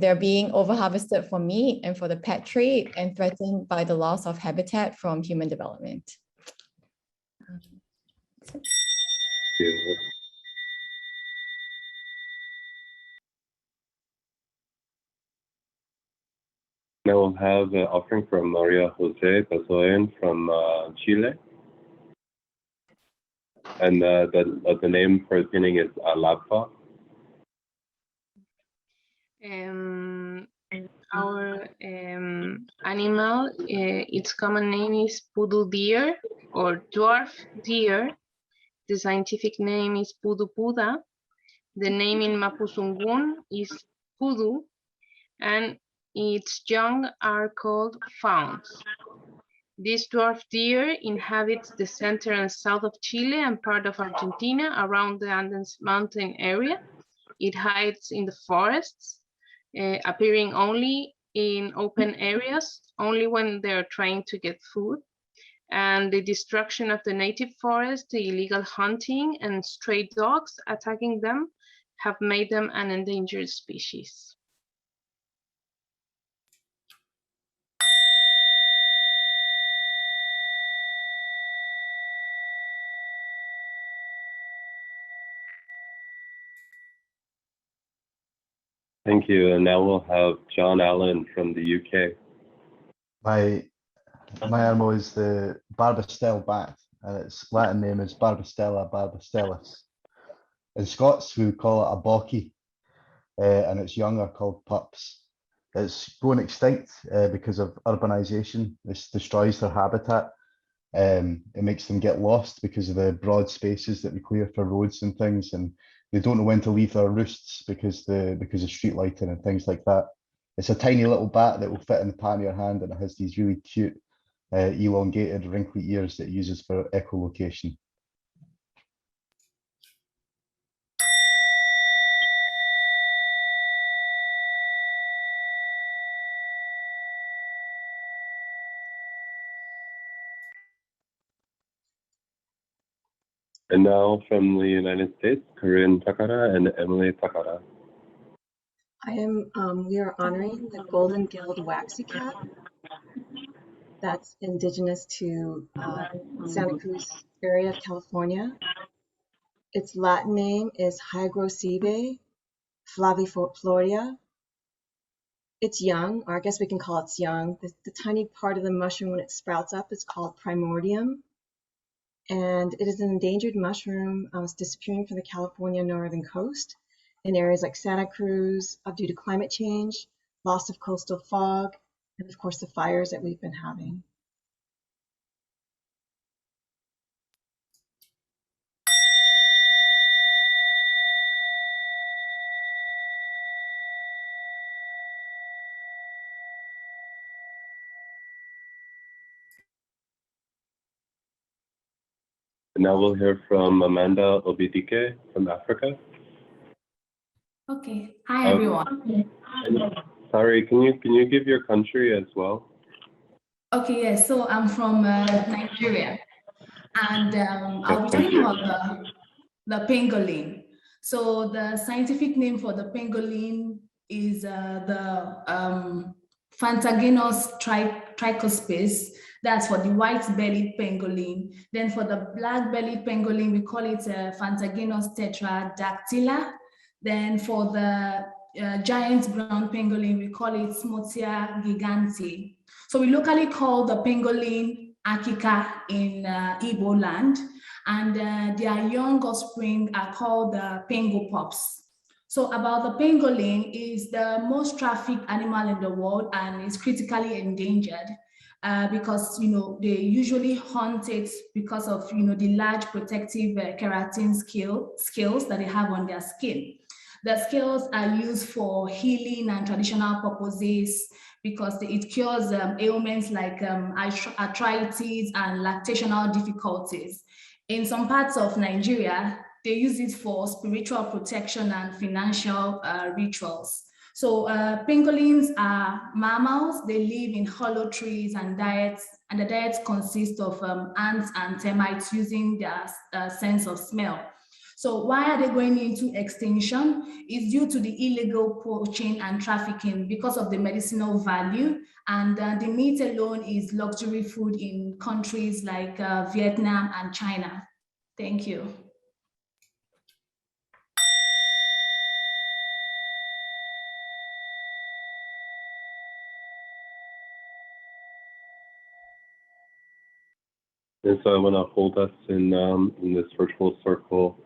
They're being overharvested for meat and for the pet trade and threatened by the loss of habitat from human development. Now we'll have an offering from Maria Jose Besoain from Chile. And the name for the painting is Alapa. Our animal, its common name is poodle deer or dwarf deer. The scientific name is Pudu puda. The name in Mapuzungun is pudu, and its young are called fawns. This dwarf deer inhabits the center and south of Chile and part of Argentina around the Andes mountain area. It hides in the forests, appearing only in open areas, only when they're trying to get food. And the destruction of the native forest, the illegal hunting, and stray dogs attacking them have made them an endangered species. Thank you. And now we'll have John Allen from the UK. My animal is the Barbastelle bat, and its Latin name is Barbastella barbastellus. In Scots, we would call it a bockie, and its young are called pups. It's going extinct because of urbanization. This destroys their habitat. It makes them get lost because of the broad spaces that we clear for roads and things, and they don't know when to leave their roosts because of street lighting and things like that. It's a tiny little bat that will fit in the palm of your hand, and it has these really cute, elongated, wrinkly ears that it uses for echolocation. And now from the United States, Corrine Takara and Emily Takara. We are honoring the golden-gilled waxy cat that's indigenous to Santa Cruz area of California. Its Latin name is Hygrosebe flavifloria. It's young, or I guess we can call it young. The tiny part of the mushroom when it sprouts up is called primordium. And it is an endangered mushroom. It's disappearing from the California northern coast in areas like Santa Cruz due to climate change, loss of coastal fog, and of course the fires that we've been having. And now we'll hear from Amanda Obidike from Africa. Okay. Hi, everyone. Sorry, can you give your country as well? Okay, yes. So I'm from Nigeria, and I'll be talking about the pangolin. So the scientific name for the pangolin is the Phantagenus tricuspis. That's for the white-bellied pangolin. Then for the black-bellied pangolin, we call it Phantagenus tetradactyla. Then for the giant brown pangolin, we call it Smotia gigantea. So we locally call the pangolin Akika in Igbo land, and their young offspring are called the pangopups. So about the pangolin, is the most trafficked animal in the world and is critically endangered because they usually hunt it because of the large protective keratin scales that they have on their skin. The scales are used for healing and traditional purposes, because it cures ailments like arthritis and lactational difficulties. In some parts of Nigeria, they use it for spiritual protection and financial rituals. So pangolins are mammals. They live in hollow trees and the diets consist of ants and termites using their sense of smell. So why are they going into extinction? It's due to the illegal poaching and trafficking because of the medicinal value. And the meat alone is luxury food in countries like Vietnam and China. Thank you. And so I want to hold us in this virtual circle,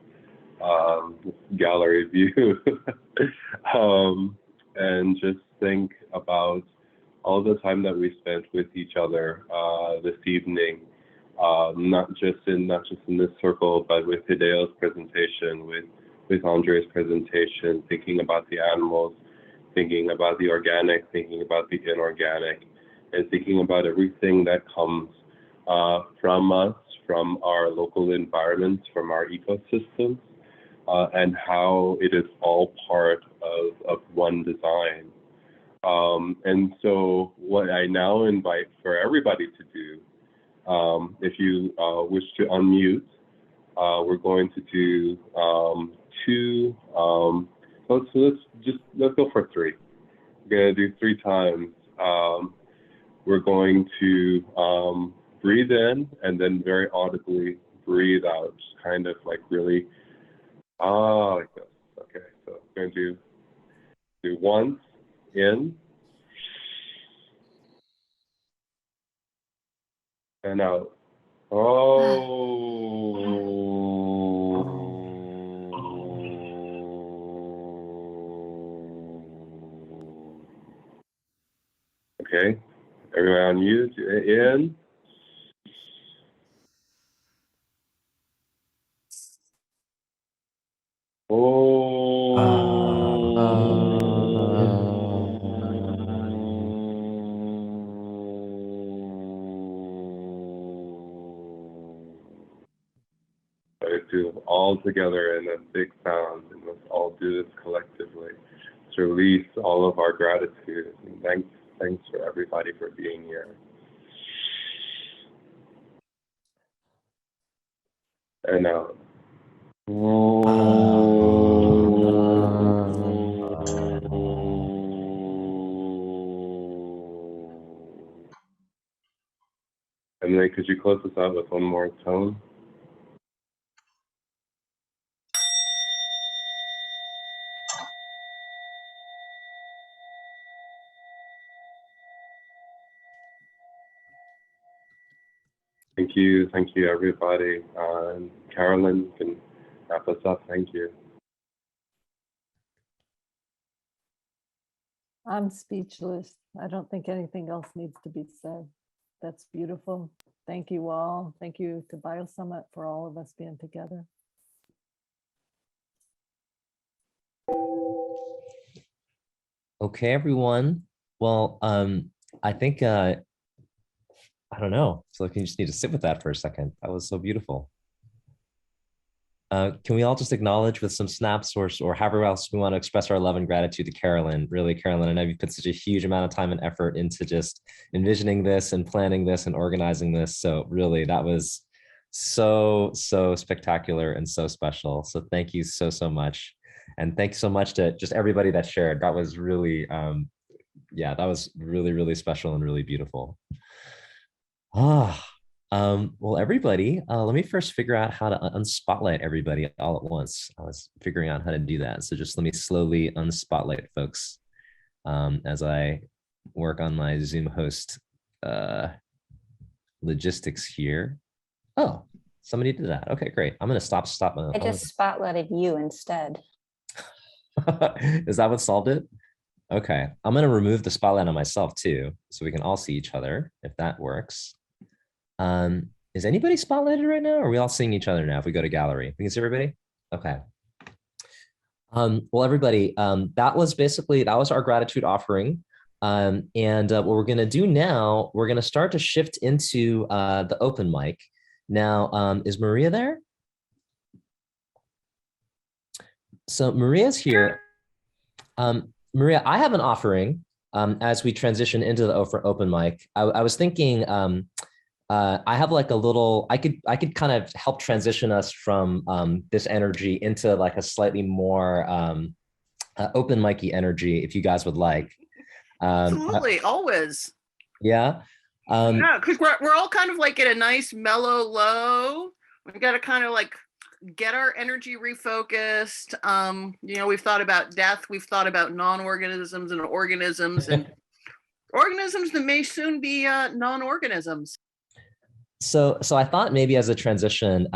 gallery view, and just think about all the time that we spent with each other this evening, not just in this circle, but with Hideo's presentation, with Andre's presentation, thinking about the animals, thinking about the organic, thinking about the inorganic, and thinking about everything that comes from us, from our local environments, from our ecosystems, and how it is all part of one design. And so what I now invite for everybody to do, if you wish to unmute, we're going to do let's go for 3. We're gonna do 3 times. We're going to breathe in and then very audibly breathe out, just kind of like really, like this. Okay, so we're going to do once in and out. Okay, everyone on mute, in. Let's do all together in a big sound, and let's all do this collectively to release all of our gratitude. And thanks for everybody for being here. And now. Emily, could you close us out with one more tone? Thank you everybody. Carolyn can wrap us up, thank you. I'm speechless. I don't think anything else needs to be said. That's beautiful. Thank you all. Thank you to BioSummit for all of us being together. Okay, everyone. Well, I think, I don't know. So you just need to sit with that for a second. That was so beautiful. Can we all just acknowledge with some snaps or however else we want to express our love and gratitude to Carolyn? Really, Carolyn, I know you put such a huge amount of time and effort into just envisioning this and planning this and organizing this. So really, that was so spectacular and so special. So thank you so much. And thanks so much to just everybody that shared. That was really, yeah, that was really special and really beautiful. Well, everybody, let me first figure out how to unspotlight everybody all at once. I was figuring out how to do that. So just let me slowly unspotlight folks as I work on my Zoom host logistics here. Oh, somebody did that. Okay, great. I'm going to stop. I just spotlighted you instead. Is that what solved it? Okay, I'm going to remove the spotlight on myself too, so we can all see each other if that works. Is anybody spotlighted right now? Or are we all seeing each other now if we go to gallery? We can see everybody? Okay. Well, everybody, that was our gratitude offering. What we're going to do now, we're going to start to shift into the open mic. Now, is Maria there? So Maria's here. Maria, I have an offering as we transition into the open mic. I was thinking I have like a little, I could kind of help transition us from this energy into like a slightly more open mic-y energy, if you guys would like. Absolutely, always. Yeah. Yeah, because we're all kind of like at a nice mellow low. We've got to kind of like get our energy refocused. You know, we've thought about death, we've thought about non-organisms and organisms and organisms that may soon be non-organisms. So I thought maybe as a transition,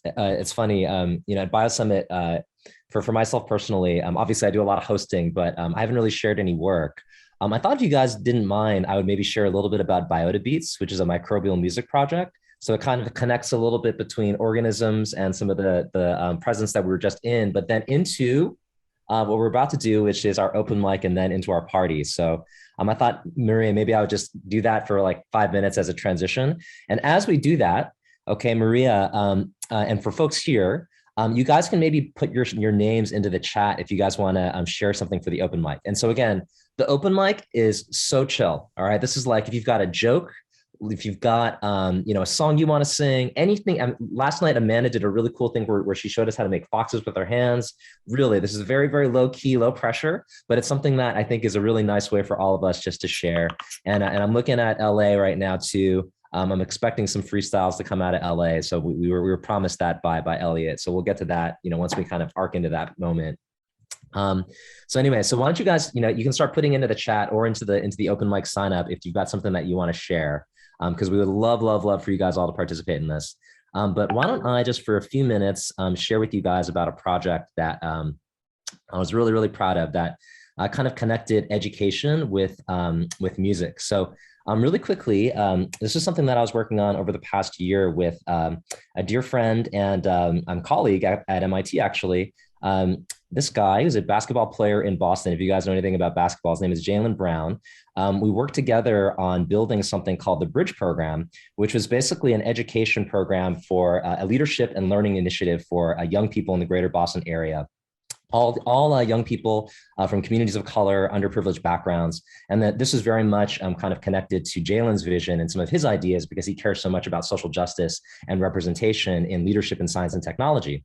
it's funny, you know, at BioSummit, for myself personally, obviously I do a lot of hosting, but I haven't really shared any work. I thought if you guys didn't mind, I would maybe share a little bit about Biobeats, which is a microbial music project. So it kind of connects a little bit between organisms and some of the presence that we were just in, but then into what we're about to do, which is our open mic, and then into our party. So I thought, Maria, maybe I would just do that for like 5 minutes as a transition. And as we do that, okay, Maria, and for folks here, you guys can maybe put your names into the chat if you guys want to share something for the open mic. And so again, the open mic is so chill. All right, this is like if you've got a joke, if you've got you know, a song you want to sing, anything. Last night Amanda did a really cool thing where she showed us how to make boxes with her hands. Really, this is very, very low key, low pressure, but it's something that I think is a really nice way for all of us just to share. And I'm looking at LA right now too. I'm expecting some freestyles to come out of LA. So we were promised that by Elliot. So we'll get to that, you know, once we kind of arc into that moment. So anyway, so why don't you guys, you know, you can start putting into the chat or into the open mic sign up if you've got something that you want to share, because we would love for you guys all to participate in this. But why don't I just for a few minutes share with you guys about a project that I was really proud of, that kind of connected education with music. So really quickly, this is something that I was working on over the past year with a dear friend and colleague at MIT, actually. This guy who's a basketball player in Boston. If you guys know anything about basketball, his name is Jalen Brown. We worked together on building something called the Bridge Program, which was basically an education program for a leadership and learning initiative for young people in the greater Boston area. All young people from communities of color, underprivileged backgrounds, and that this is very much kind of connected to Jalen's vision and some of his ideas because he cares so much about social justice and representation in leadership in science and technology.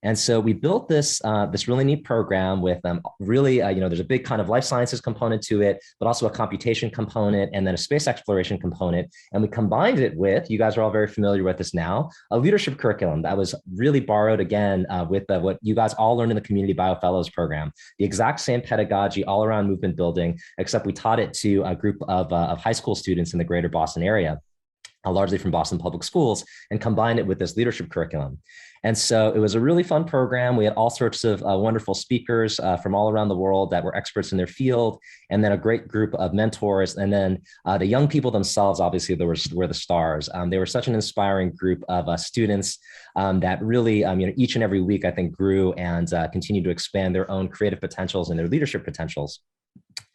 And so we built this really neat program with really, you know, there's a big kind of life sciences component to it, but also a computation component and then a space exploration component. And we combined it with, you guys are all very familiar with this now, a leadership curriculum that was really borrowed again with what you guys all learned in the Community Biofellows program, the exact same pedagogy all around movement building, except we taught it to a group of high school students in the greater Boston area, largely from Boston Public Schools, and combined it with this leadership curriculum. And so it was a really fun program. We had all sorts of wonderful speakers from all around the world that were experts in their field, and then a great group of mentors. And then the young people themselves, obviously, were the stars. They were such an inspiring group of students that really, you know, each and every week, I think, grew and continued to expand their own creative potentials and their leadership potentials.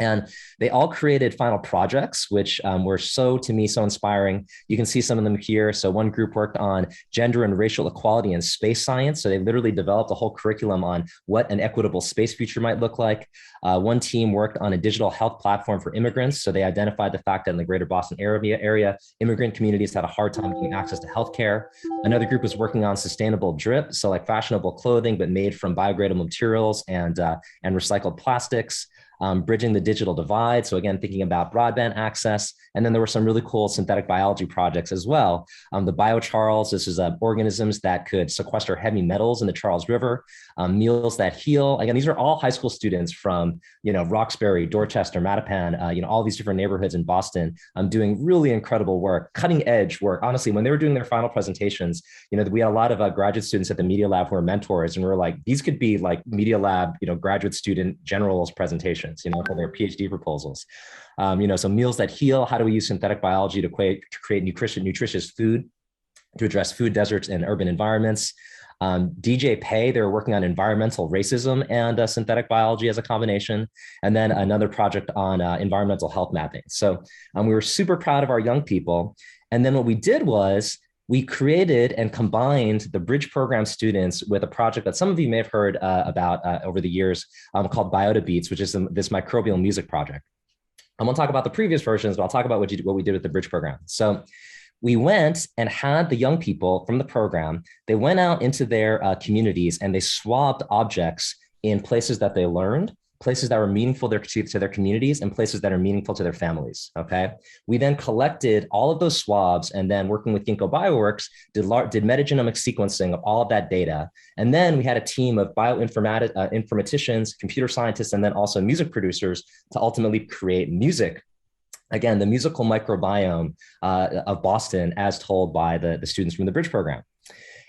And they all created final projects, which were to me, so inspiring. You can see some of them here. So one group worked on gender and racial equality in space science. So they literally developed a whole curriculum on what an equitable space future might look like. One team worked on a digital health platform for immigrants. So they identified the fact that in the greater Boston area, immigrant communities had a hard time getting access to healthcare. Another group was working on sustainable drip, so like fashionable clothing, but made from biodegradable materials and recycled plastics. Bridging the digital divide. So again, thinking about broadband access. And then there were some really cool synthetic biology projects as well. The bioCharles, this is organisms that could sequester heavy metals in the Charles River. Meals that heal. Again, these are all high school students from, you know, Roxbury, Dorchester, Mattapan, you know, all these different neighborhoods in Boston, doing really incredible work, cutting edge work. Honestly, when they were doing their final presentations, you know, we had a lot of graduate students at the Media Lab who were mentors, and we were like, these could be like Media Lab, you know, graduate student generals presentations, you know, for their PhD proposals. You know, so meals that heal, how do we use synthetic biology to create nutritious food to address food deserts in urban environments? DJ Pei, they were working on environmental racism and synthetic biology as a combination, and then another project on environmental health mapping. So we were super proud of our young people. And then what we did was we created and combined the bridge program students with a project that some of you may have heard about over the years called Beats, which is this microbial music project. I won't talk about the previous versions, but I'll talk about what we did with the bridge program. So we went and had the young people from the program, they went out into their communities and they swabbed objects in places that they learned, places that were meaningful to their communities, and places that are meaningful to their families, okay? We then collected all of those swabs, and then working with Ginkgo Bioworks, did metagenomic sequencing of all of that data. And then we had a team of bioinformaticians, computer scientists, and then also music producers to ultimately create music. Again, the musical microbiome of Boston as told by the students from the bridge program.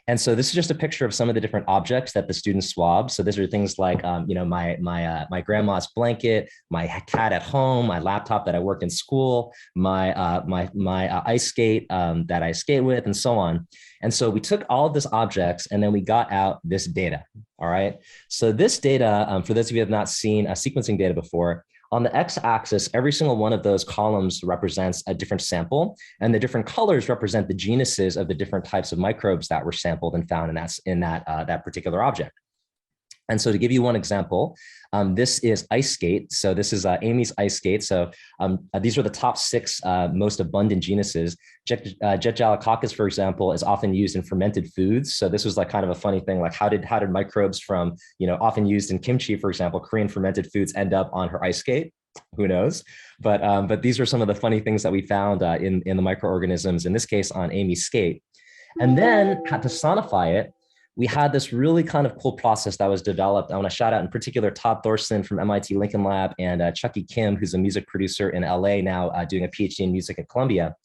And so this is just a picture of some of the different objects that the students swabbed. So these are things like, my grandma's blanket, my cat at home, my laptop that I work in school, my ice skate that I skate with, and so on. And so we took all of these objects and then we got out this data. All right. So this data, for those of you who have not seen sequencing data before, on the x-axis, every single one of those columns represents a different sample, and the different colors represent the genuses of the different types of microbes that were sampled and found in that particular object. And so to give you one example, this is ice skate. So this is Amy's ice skate. So these are the top 6 most abundant genuses. Jejalacoccus, for example, is often used in fermented foods. So this was like kind of a funny thing, like how did microbes from, often used in kimchi, for example, Korean fermented foods end up on her ice skate? Who knows? But these are some of the funny things that we found in the microorganisms, in this case on Amy's skate. And then to sonify it, we had this really kind of cool process that was developed. I want to shout out in particular Todd Thorson from MIT Lincoln Lab and Chucky Kim, who's a music producer in LA now doing a PhD in music at Columbia.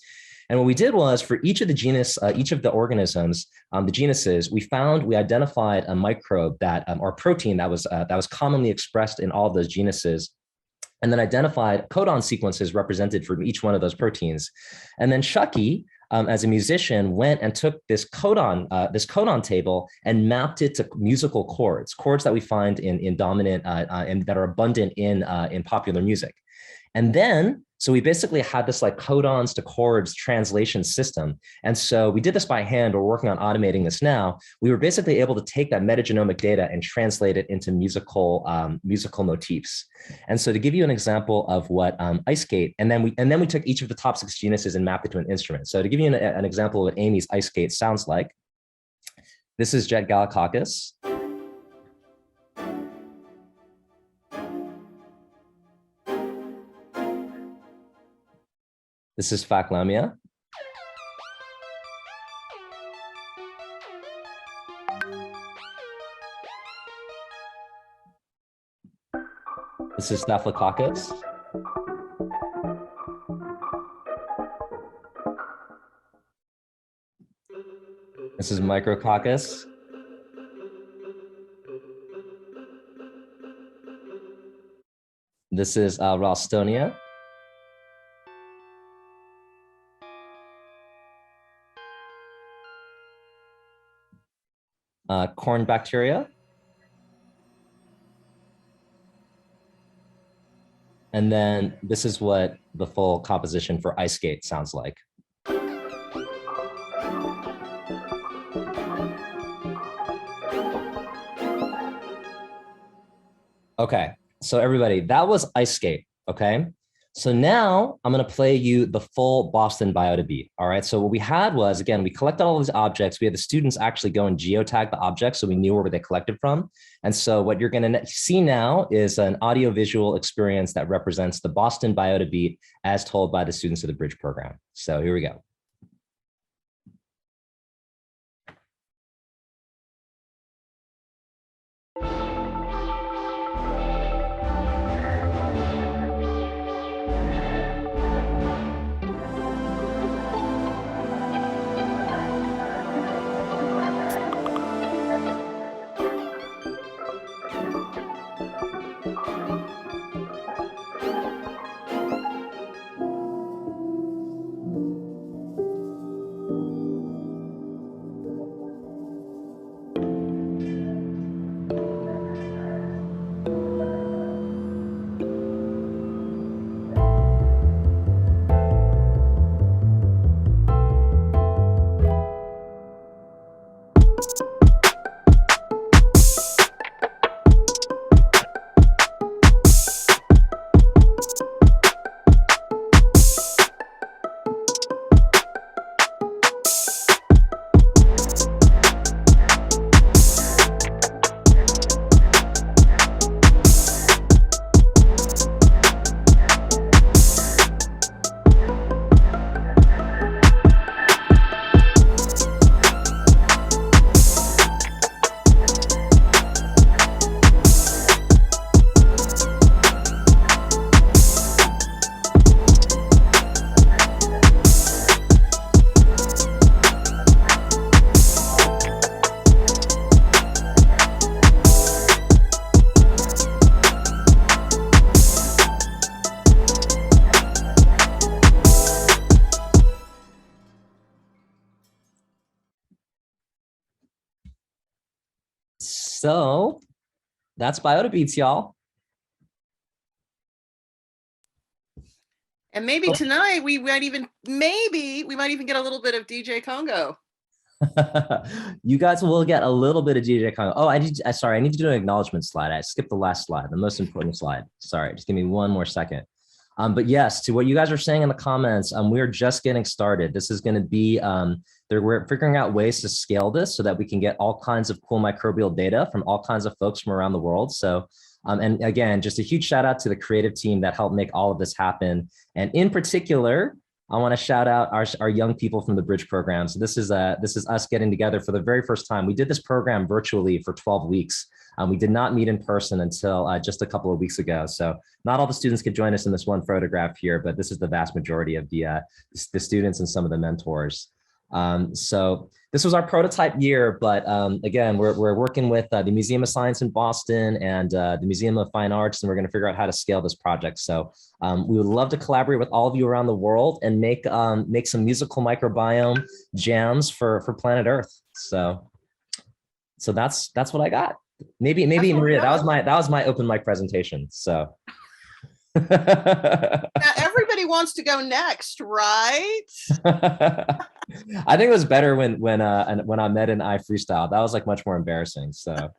And what we did was for each of the genus, each of the organisms, the genuses, we identified a microbe that, or protein that was commonly expressed in all of those genuses, and then identified codon sequences represented from each one of those proteins. And then Chucky, as a musician, went and took this codon table and mapped it to musical chords that we find in dominant and that are abundant in popular music. And then, so we basically had this like codons to chords translation system. And so we did this by hand. We're working on automating this now. We were basically able to take that metagenomic data and translate it into musical motifs. And so to give you an example of what ice skate, and then we took each of the top 6 genuses and mapped it to an instrument. So to give you an example of what Amy's ice skate sounds like, this is Jejalacoccus. This is Phaclamia. This is Staphylococcus. This is Micrococcus. This is Ralstonia. Corn bacteria. And then this is what the full composition for ice skate sounds like. Okay, so everybody, that was ice skate, okay? So now I'm gonna play you the full Boston biota beat, all right? So what we had was, again, we collected all these objects. We had the students actually go and geotag the objects so we knew where they collected from. And so what you're gonna see now is an audiovisual experience that represents the Boston biota beat as told by the students of the Bridge program. So here we go. So that's BioDebeats, y'all. And maybe tonight we might even get a little bit of DJ Congo. You guys will get a little bit of DJ Congo. Oh, sorry, I need to do an acknowledgement slide. I skipped the last slide, the most important slide. Sorry, just give me one more second. But yes, to what you guys are saying in the comments, we're just getting started. This is going to be, we're figuring out ways to scale this so that we can get all kinds of cool microbial data from all kinds of folks from around the world. So, and again, just a huge shout out to the creative team that helped make all of this happen. And in particular, I want to shout out our young people from the Bridge program. So this is us getting together for the very first time. We did this program virtually for 12 weeks. We did not meet in person until just a couple of weeks ago. So not all the students could join us in this one photograph here, but this is the vast majority of the students and some of the mentors. So this was our prototype year, but again, we're working with the Museum of Science in Boston and the Museum of Fine Arts, and we're going to figure out how to scale this project. So we would love to collaborate with all of you around the world and make some musical microbiome jams for planet Earth. So that's what I got. Maybe Maria, that was my open mic presentation. So. Now everybody wants to go next, right? I think it was better when Ahmed and I freestyled. That was like much more embarrassing. So.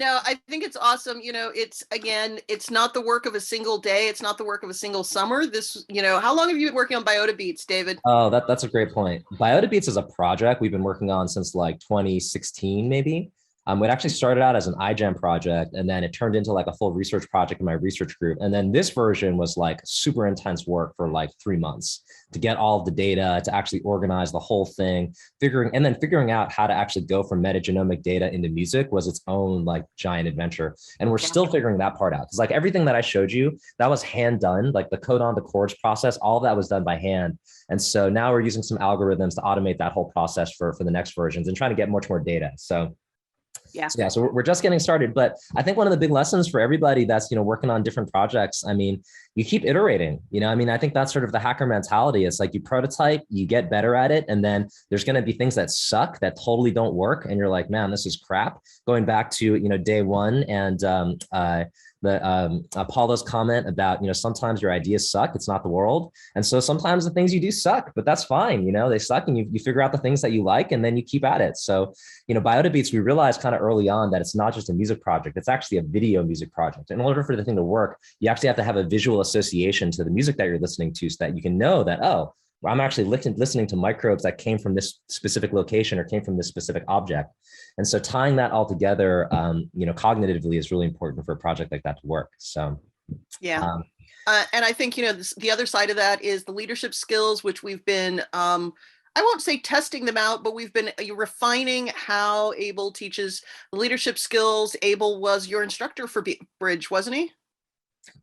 No, I think it's awesome. You know, it's not the work of a single day. It's not the work of a single summer. This, how long have you been working on BioDebeats, David? Oh, that's a great point. BioDebeats is a project we've been working on since like 2016, maybe. It actually started out as an iGEM project, and then it turned into like a full research project in my research group. And then this version was like super intense work for like 3 months to get all of the data, to actually organize the whole thing, figuring out how to actually go from metagenomic data into music was its own like giant adventure. And we're still figuring that part out. Because like everything that I showed you, that was hand done, like the codon to chords process, all of that was done by hand. And so now we're using some algorithms to automate that whole process for the next versions and trying to get much more data. So so we're just getting started. But I think one of the big lessons for everybody that's, working on different projects, I mean, you keep iterating, I think that's sort of the hacker mentality. It's like you prototype, you get better at it. And then there's going to be things that suck, that totally don't work. And you're like, man, this is crap. Going back to, day one and Paulo's comment about, sometimes your ideas suck. It's not the world. And so sometimes the things you do suck, but that's fine. They suck and you figure out the things that you like and then you keep at it. So, BioDebeats, we realized kind of early on that it's not just a music project. It's actually a video music project. In order for the thing to work, you actually have to have a visual association to the music that you're listening to so that you can know that, oh, I'm actually listening to microbes that came from this specific location or came from this specific object. And so tying that all together, cognitively is really important for a project like that to work. So, yeah. And I think, the other side of that is the leadership skills, which we've been, I won't say testing them out, but we've been refining how Abel teaches leadership skills. Abel was your instructor for Bridge, wasn't he?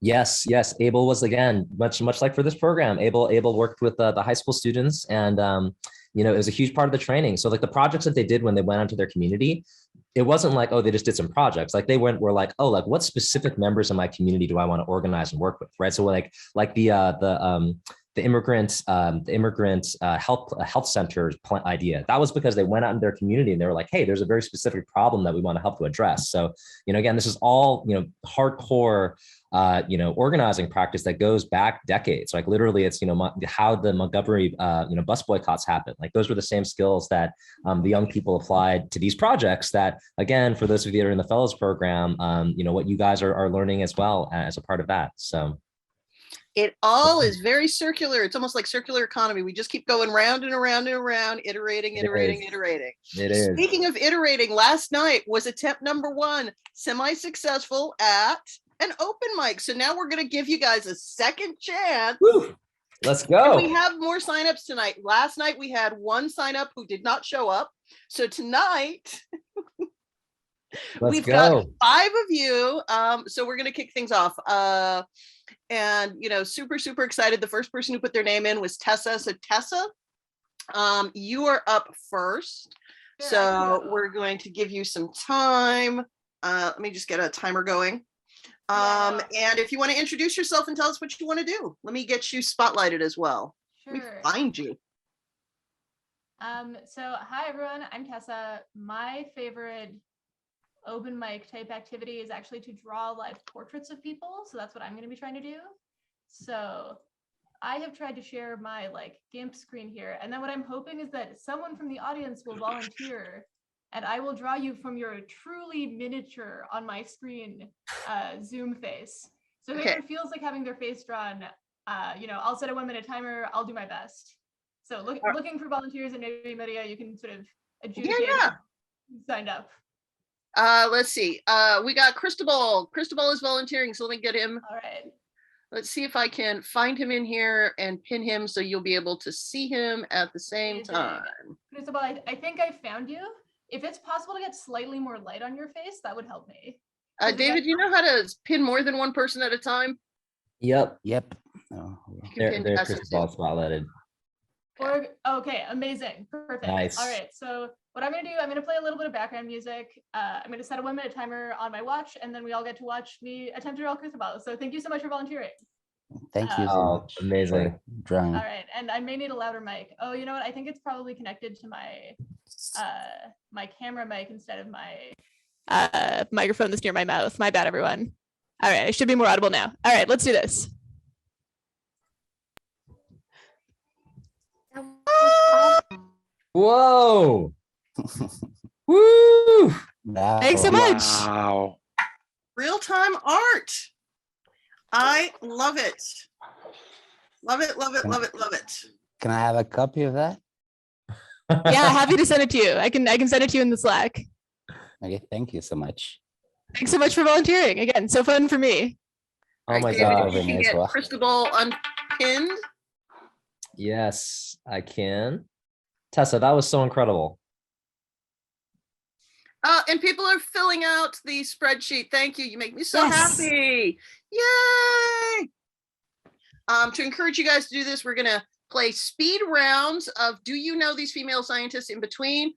Yes. Abel was, again, much like for this program. Abel worked with the high school students, and it was a huge part of the training. So like the projects that they did when they went onto their community, it wasn't like, oh, they just did some projects. Like they were like, oh, like what specific members of my community do I want to organize and work with, right? So like the immigrant health centers idea. That was because they went out in their community and they were like, hey, there's a very specific problem that we want to help to address. So, again, this is all, hardcore, organizing practice that goes back decades. Like literally it's, how the Montgomery, bus boycotts happened. Like those were the same skills that the young people applied to these projects that, again, for those of you that are in the fellows program, what you guys are learning as well as a part of that. So. It all is very circular. It's almost like circular economy. We just keep going round and around and around, iterating. It is. Speaking of iterating, last night was attempt number 1, semi-successful at an open mic. So now we're going to give you guys a second chance. Woo! Let's go. And we have more signups tonight. Last night we had 1 sign up who did not show up. So tonight we've got 5 of you. So we're going to kick things off. And super excited. The first person who put their name in was Tessa. So Tessa, you are up first. So we're going to give you some time. Let me just get a timer going. And if you want to introduce yourself and tell us what you want to do, let me get you spotlighted as well. Let me find you. So hi everyone, I'm Tessa. My favorite open mic type activity is actually to draw live portraits of people. So that's what I'm going to be trying to do. So I have tried to share my GIMP screen here. And then what I'm hoping is that someone from the audience will volunteer and I will draw you from your truly miniature on my screen Zoom face. So if anyone feels like having their face drawn, I'll set a 1 minute timer. I'll do my best. So looking for volunteers, and maybe Maria, you can sort of adjudicate who signed up. Let's see. We got Cristobal. Cristobal is volunteering, so let me get him. All right. Let's see if I can find him in here and pin him so you'll be able to see him at the same time. Cristobal, I think I found you. If it's possible to get slightly more light on your face, that would help me. David, you know how to pin more than one person at a time? Yep. Oh, They're Cristobal spotlighted. Okay, amazing, perfect. Nice. All right, so what I'm gonna do, I'm gonna play a little bit of background music. I'm gonna set a 1 minute timer on my watch, and then we all get to watch me attempt to draw Cristobal. So thank you so much for volunteering. Thank you so much. Amazing. For drawing. All right, and I may need a louder mic. Oh, you know what? I think it's probably connected to my my camera mic instead of my microphone that's near my mouth. My bad, everyone. All right, I should be more audible now. All right, let's do this. Whoa. Woo. Wow. Thanks so much. Wow. Real-time art. I love it. Love it, love it, love it, love it. Can I have a copy of that? Yeah, happy to send it to you. I can send it to you in the Slack. Okay, thank you so much. Thanks so much for volunteering. Again, so fun for me. Oh my David, God. you can get Cristobal unpinned. Yes, I can. Tessa, that was so incredible. And people are filling out the spreadsheet. Thank you. You make me so happy. Yay! To encourage you guys to do this, we're going to play speed rounds of do you know these female scientists in between.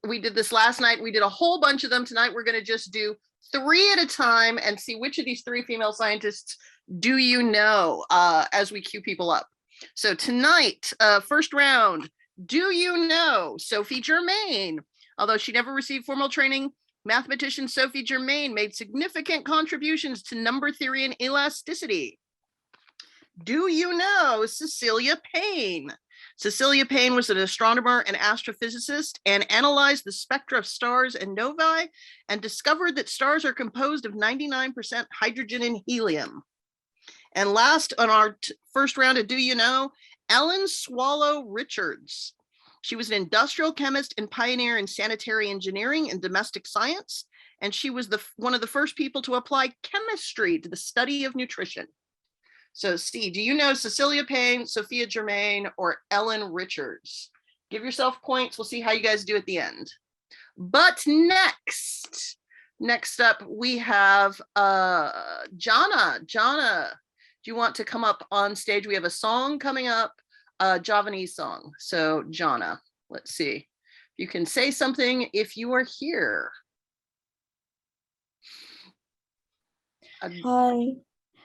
We did this last night. We did a whole bunch of them. Tonight, we're going to just do 3 at a time and see which of these 3 female scientists do you know as we queue people up. So tonight, first round, do you know Sophie Germain? Although she never received formal training, mathematician Sophie Germain made significant contributions to number theory and elasticity. Do you know Cecilia Payne? Cecilia Payne was an astronomer and astrophysicist and analyzed the spectra of stars and novae and discovered that stars are composed of 99% hydrogen and helium. And last on our first round of Do You Know, Ellen Swallow Richards. She was an industrial chemist and pioneer in sanitary engineering and domestic science, and she was one of the first people to apply chemistry to the study of nutrition. So, Steve, do you know Cecilia Payne, Sophia Germain, or Ellen Richards? Give yourself points. We'll see how you guys do at the end. But next up, we have Jana. Jana, do you want to come up on stage? We have a song coming up, a Javanese song. So, Jana, let's see. You can say something if you are here. Hi. Oh,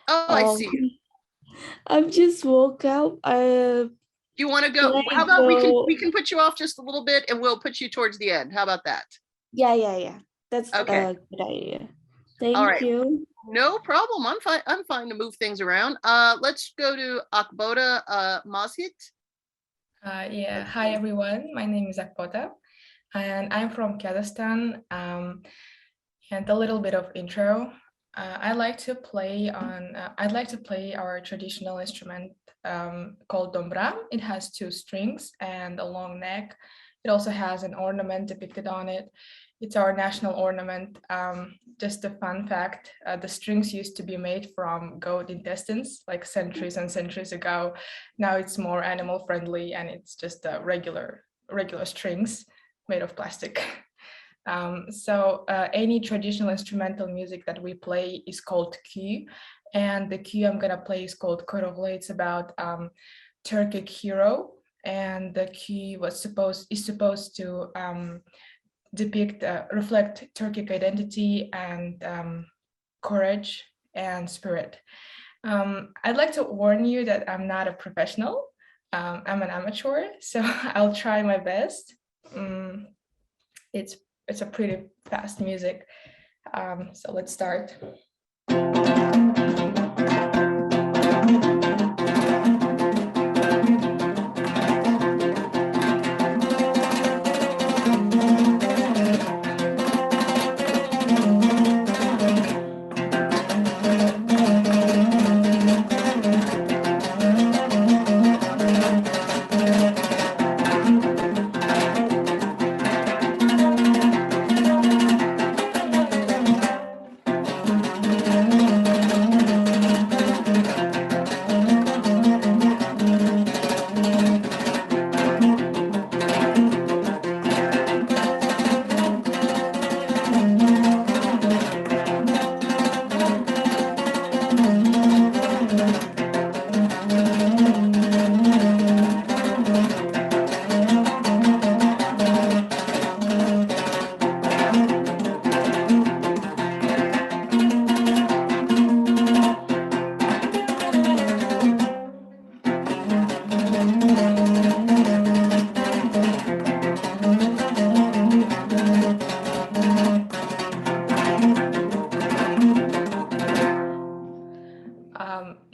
I see you. I've just woke up. Do you want to go? How about we can put you off just a little bit and we'll put you towards the end. How about that? Yeah. That's okay. A good idea. Thank you. No problem. I'm fine to move things around. Let's go to Akboda Mazhit. Yeah. Hi everyone. My name is Akboda, and I'm from Kazakhstan. And a little bit of intro. I'd like to play our traditional instrument called dombra. It has 2 strings and a long neck. It also has an ornament depicted on it. It's our national ornament. Just a fun fact, the strings used to be made from goat intestines like centuries and centuries ago. Now it's more animal friendly and it's just regular strings made of plastic. So any traditional instrumental music that we play is called kü, and the kü I'm gonna play is called Koroglu. It's about Turkic hero, and the kü is supposed to reflect Turkic identity and courage and spirit. I'd like to warn you that I'm not a professional. I'm an amateur, so I'll try my best. It's a pretty fast music. So let's start.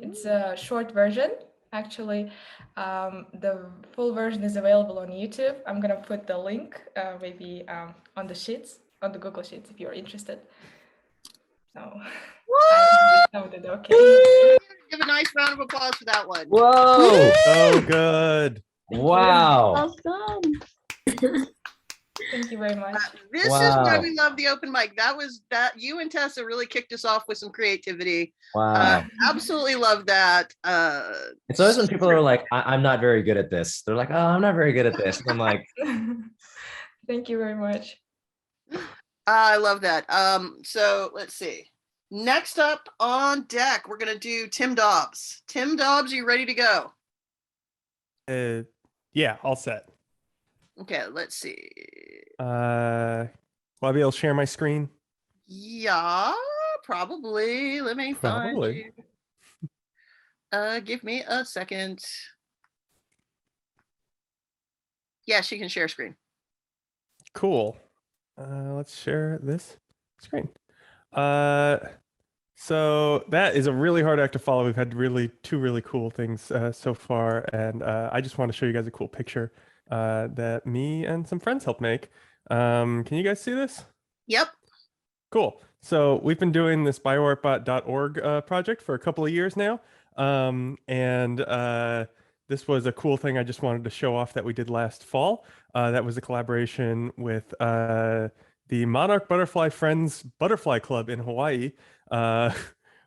It's a short version. Actually, the full version is available on YouTube. I'm gonna put the link maybe on the sheets, on the Google Sheets, if you're interested. So, okay. Give a nice round of applause for that one. Whoa! So good. Wow. Awesome. Thank you very much. This is why we love the open mic. That you and Tessa really kicked us off with some creativity. Wow. Absolutely love that. It's always when people are like, I'm not very good at this. They're like, oh, I'm not very good at this. And I'm like, thank you very much. I love that. So let's see. Next up on deck, we're gonna do Tim Dobbs. Tim Dobbs, are you ready to go? Yeah, all set. Okay, let's see. Will I be able to share my screen? Yeah, probably. Let me find you. Give me a second. Yes, you can share screen. Cool. Let's share this screen. So that is a really hard act to follow. We've had two really cool things so far, and I just want to show you guys a cool picture that me and some friends helped make. Can you guys see this? Yep. Cool. So we've been doing this bioartbot.org project for a couple of years now. This was a cool thing I just wanted to show off that we did last fall. That was a collaboration with the Monarch Butterfly Friends Butterfly Club in Hawaii,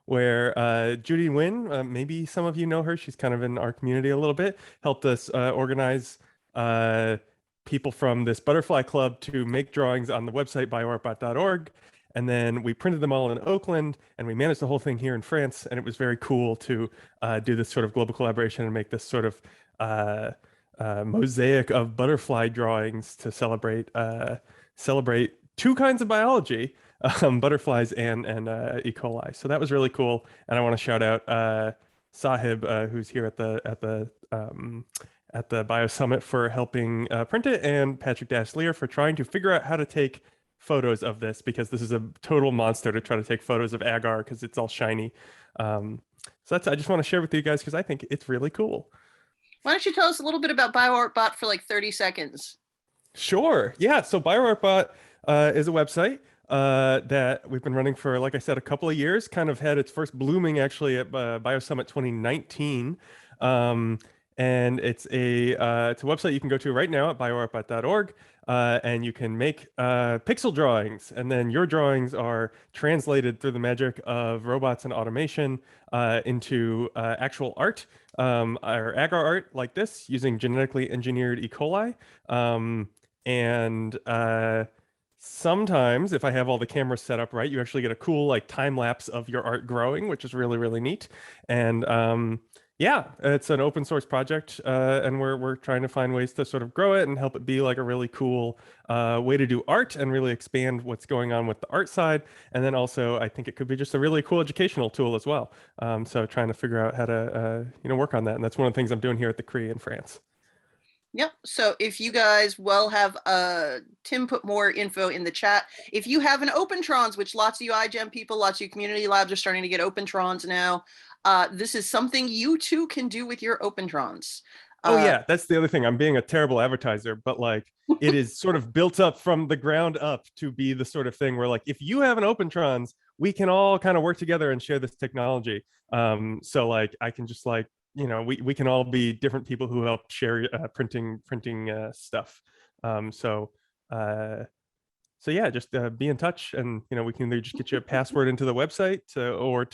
where Judy Nguyen, maybe some of you know her, she's kind of in our community a little bit, helped us organize people from this butterfly club to make drawings on the website bioartbot.org. And then we printed them all in Oakland, and we managed the whole thing here in France. And it was very cool to do this sort of global collaboration and make this sort of mosaic of butterfly drawings to celebrate two kinds of biology, butterflies and E. coli. So that was really cool. And I want to shout out Sahib, who's here at the Bio Summit, for helping print it, and Patrick Daslier for trying to figure out how to take photos of this, because this is a total monster to try to take photos of agar because it's all shiny. So I just want to share with you guys because I think it's really cool. Why don't you tell us a little bit about BioArtBot for like 30 seconds? Sure. Yeah. So BioArtBot is a website that we've been running for, like I said, a couple of years. Kind of had its first blooming actually at BioSummit 2019. And it's a website you can go to right now at bioartbot.org, and you can make pixel drawings, and then your drawings are translated through the magic of robots and automation into actual art, or agar art like this, using genetically engineered E. coli. Sometimes, if I have all the cameras set up right, you actually get a cool like time lapse of your art growing, which is really, really neat. And Yeah, it's an open source project, and we're trying to find ways to sort of grow it and help it be like a really cool way to do art and really expand what's going on with the art side. And then also, I think it could be just a really cool educational tool as well. So trying to figure out how to work on that, and that's one of the things I'm doing here at the CRE in France. Yep. So if you guys will have Tim put more info in the chat. If you have an Opentrons, which lots of you iGEM people, lots of you community labs are starting to get Opentrons now. This is something you too can do with your Opentrons. Oh yeah, that's the other thing. I'm being a terrible advertiser, but like it is sort of built up from the ground up to be the sort of thing where like if you have an Opentrons, we can all kind of work together and share this technology. So like I can just like, we can all be different people who help share printing stuff. So yeah, just be in touch, and we can either just get you a password into the website, or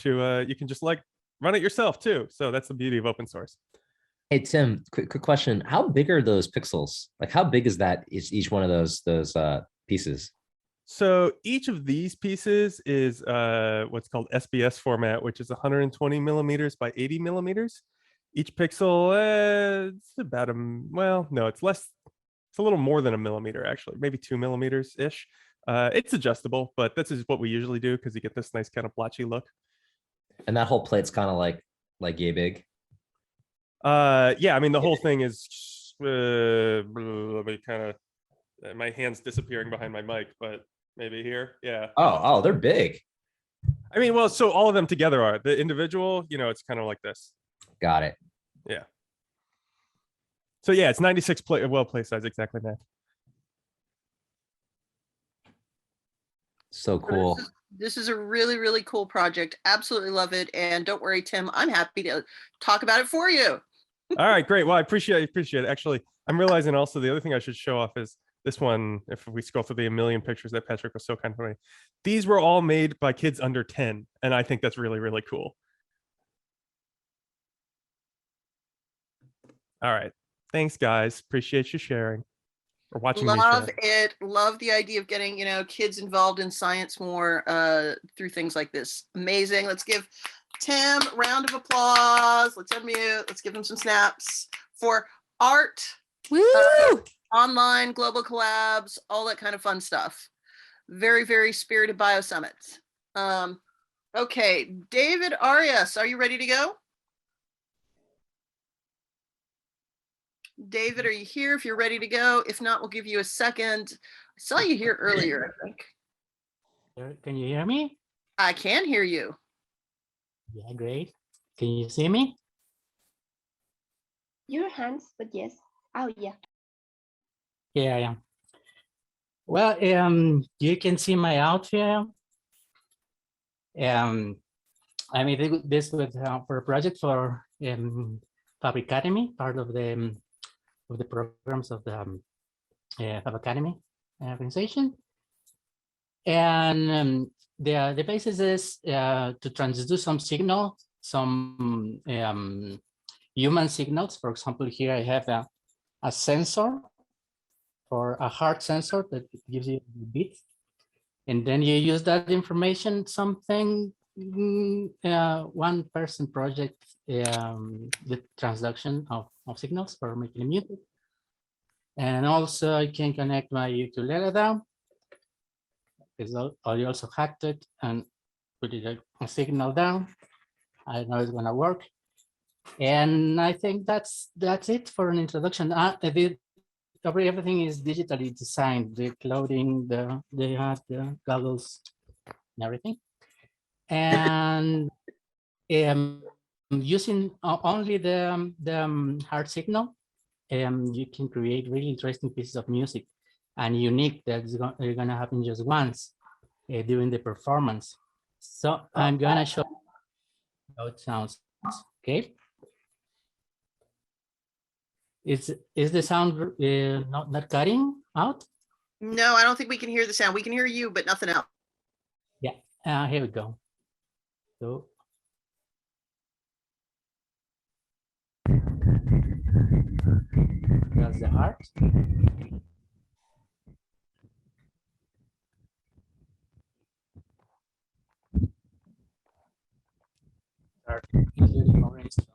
you can just like run it yourself too. So that's the beauty of open source. Hey Tim, quick question. How big are those pixels? Like how big is that? Is each one of those pieces? So each of these pieces is what's called SBS format, which is 120 millimeters by 80 millimeters. Each pixel, it's about it's less. It's a little more than a millimeter, actually, maybe 2 millimeters ish. It's adjustable, but this is what we usually do because you get this nice kind of blotchy look. And that whole plate's kind of like yay big. Yeah, I mean the whole thing is let me kind of my hand's disappearing behind my mic, but maybe here. Yeah. Oh, they're big. I mean, well, so all of them together are the individual, it's kind of like this. Got it. Yeah. So yeah, it's 96 play size, exactly that. So cool. This is a really, really cool project. Absolutely love it. And don't worry, Tim, I'm happy to talk about it for you. All right, great. Well, I appreciate it. Actually, I'm realizing also the other thing I should show off is this one. If we scroll through the a million pictures that Patrick was so kind of me, these were all made by kids under 10. And I think that's really, really cool. All right. Thanks, guys. Appreciate you sharing or watching me share. Love it. Love the idea of getting, kids involved in science more through things like this. Amazing. Let's give Tim a round of applause. Let's unmute. Let's give him some snaps for art, online, global collabs, all that kind of fun stuff. Very, very spirited BioSummit. Okay, David Arias, are you ready to go? David, are you here? If you're ready to go. If not, we'll give you a second. I saw you here earlier, I think. Can you hear me? I can hear you. Yeah, great. Can you see me? Your hands, but yes. Oh, yeah. Yeah, I am. Well, you can see my outfit. I made this with for a project for Fab Academy, part of the programs of the Fab Academy organization. And the basis is to transduce some signal, some human signals. For example, here I have a sensor, for a heart sensor that gives you a beat. And then you use that information, something, one person project, the transduction of signals for making music. And also I can connect my ukulele down. I also hacked it and put it a signal down. I know it's gonna work. And I think that's it for an introduction. Everything is digitally designed, the clothing, they have the goggles and everything. And using only the heart signal, you can create really interesting pieces of music and unique that's gonna happen just once during the performance. So I'm gonna show how it sounds, okay? Is the sound not cutting out? No, I don't think we can hear the sound. We can hear you, but nothing else. Yeah, here we go. So that's the heart. Including more instruments.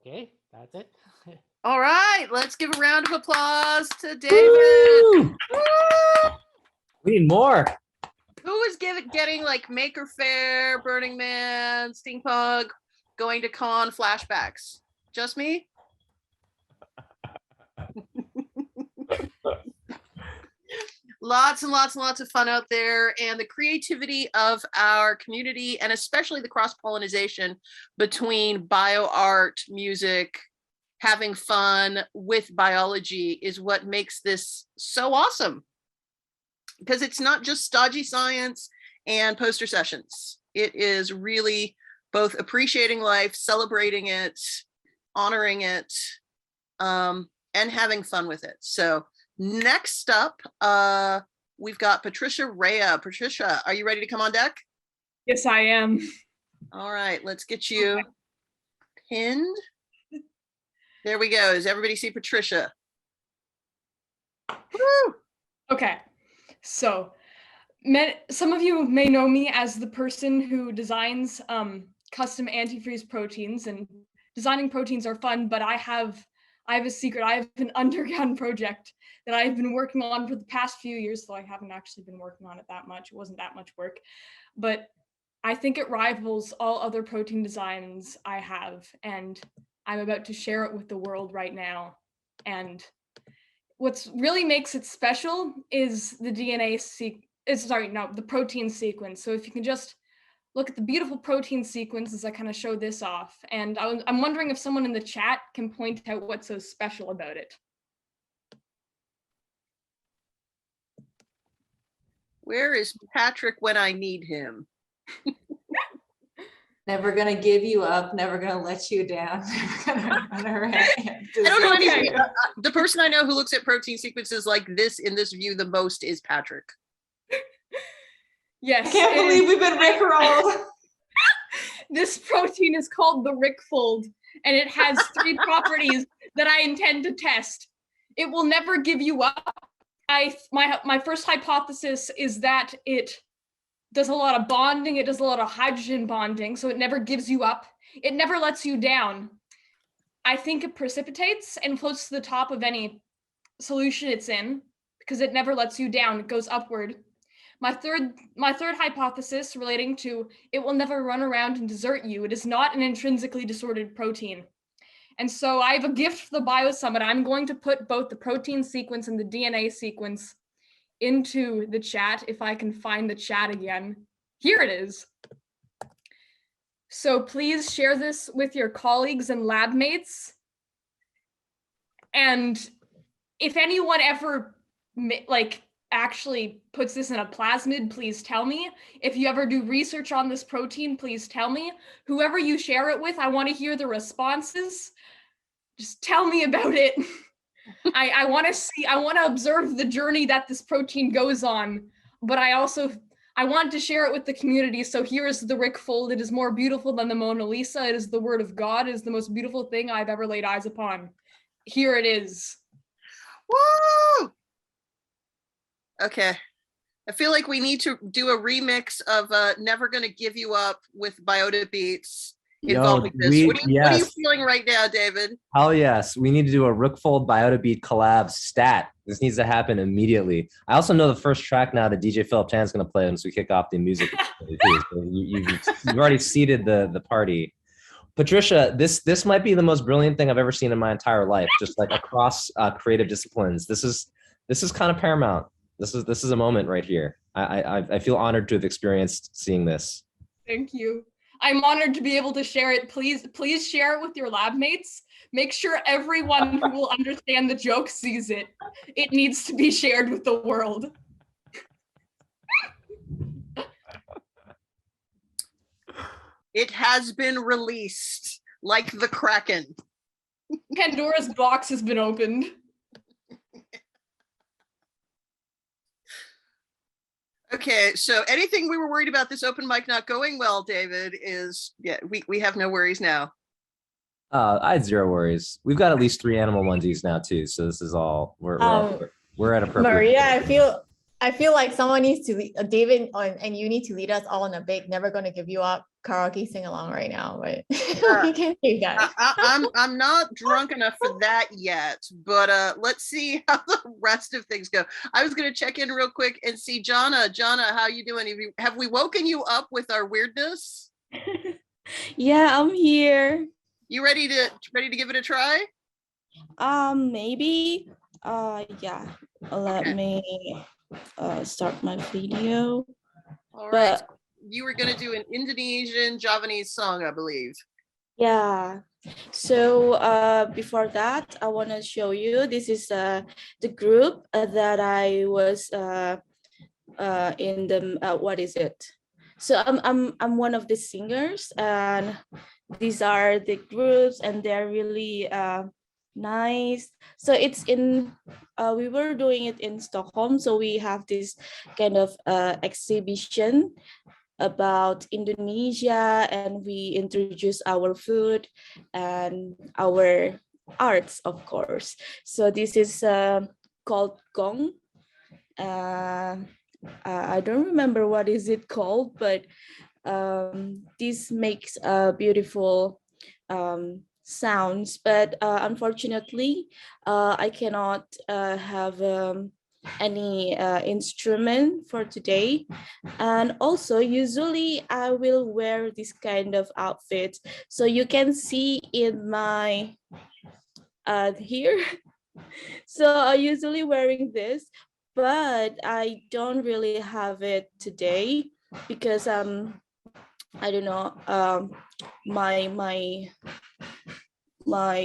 Okay, that's it. All right, let's give a round of applause to David. Woo! We need more. Who is getting like Maker Faire, Burning Man, Steampunk, going to con flashbacks? Just me? Lots and lots and lots of fun out there, and the creativity of our community, and especially the cross-pollination between bioart, music, having fun with biology is what makes this so awesome. Because it's not just stodgy science and poster sessions. It is really both appreciating life, celebrating it, honoring it, and having fun with it. So next up, we've got Patricia Rea. Patricia, are you ready to come on deck? Yes, I am. All right, let's get you pinned. There we go. Does everybody see Patricia? Woo! Okay, so some of you may know me as the person who designs custom antifreeze proteins, and designing proteins are fun, but I have a secret. I have an underground project that I've been working on for the past few years, though I haven't actually been working on it that much. It wasn't that much work, but I think it rivals all other protein designs I have, and I'm about to share it with the world right now. And what's really makes it special is the the protein sequence. So if you can just look at the beautiful protein sequence as I kind of show this off. And I'm wondering if someone in the chat can point out what's so special about it. Where is Patrick when I need him? Never gonna give you up, never gonna let you down. I don't know anything. The person I know who looks at protein sequences like this in this view the most is Patrick. Yes. I can't believe we've been rickrolled. This protein is called the Rickfold, and it has 3 properties that I intend to test. It will never give you up. My first hypothesis is that it does a lot of bonding. It does a lot of hydrogen bonding, so it never gives you up. It never lets you down. I think it precipitates and floats to the top of any solution it's in because it never lets you down. It goes upward. My third hypothesis relating to it will never run around and desert you. It is not an intrinsically disordered protein. And so I have a gift for the BioSummit. I'm going to put both the protein sequence and the DNA sequence into the chat, if I can find the chat again. Here it is. So please share this with your colleagues and lab mates. And if anyone ever actually puts this in a plasmid, please tell me. If you ever do research on this protein, please tell me. Whoever you share it with, I want to hear the responses. Just tell me about it. I want to observe the journey that this protein goes on, but I want to share it with the community. So here is the Rickfold. It is more beautiful than the Mona Lisa. It is the word of God. It is the most beautiful thing I've ever laid eyes upon. Here it is. Woo! Okay. I feel like we need to do a remix of Never Gonna Give You Up with Biota Beats involving this. What are you feeling right now, David? Hell yes. We need to do a Rookfold Biota Beat collab stat. This needs to happen immediately. I also know the first track now that DJ Philip Chan's going to play once we kick off the music. So you've already seeded the party. Patricia, this might be the most brilliant thing I've ever seen in my entire life, just like across creative disciplines. This is kind of paramount. This is a moment right here. I feel honored to have experienced seeing this. Thank you. I'm honored to be able to share it. Please share it with your lab mates. Make sure everyone who will understand the joke sees it. It needs to be shared with the world. It has been released, like the Kraken. Pandora's box has been opened. Okay, so anything we were worried about this open mic not going well, David, we have no worries now. I had zero worries. We've got at least 3 animal onesies now too, so this is all we're at appropriate. Maria, I feel like someone needs to lead, David and you need to lead us all on a big Never Gonna Give You Up karaoke sing along right now, but we can do that. I'm not drunk enough for that yet, but let's see how the rest of things go. I was gonna check in real quick and see Jonna, how you doing? Have we woken you up with our weirdness? Yeah, I'm here. You ready to give it a try? Maybe. Yeah. Let me start my video. All right. You were going to do an Indonesian Javanese song, I believe. Yeah. So before that, I want to show you. This is the group that I was in the what is it? So I'm one of the singers, and these are the groups, and they're really nice. So it's in we were doing it in Stockholm, so we have this kind of exhibition about Indonesia, and we introduce our food and our arts, of course. So this is called gong. I don't remember what is it called, but this makes beautiful sounds, but unfortunately I cannot have any instrument for today. And also usually I will wear this kind of outfit, so you can see in my here. So I'm usually wearing this, but I don't really have it today because I don't know, my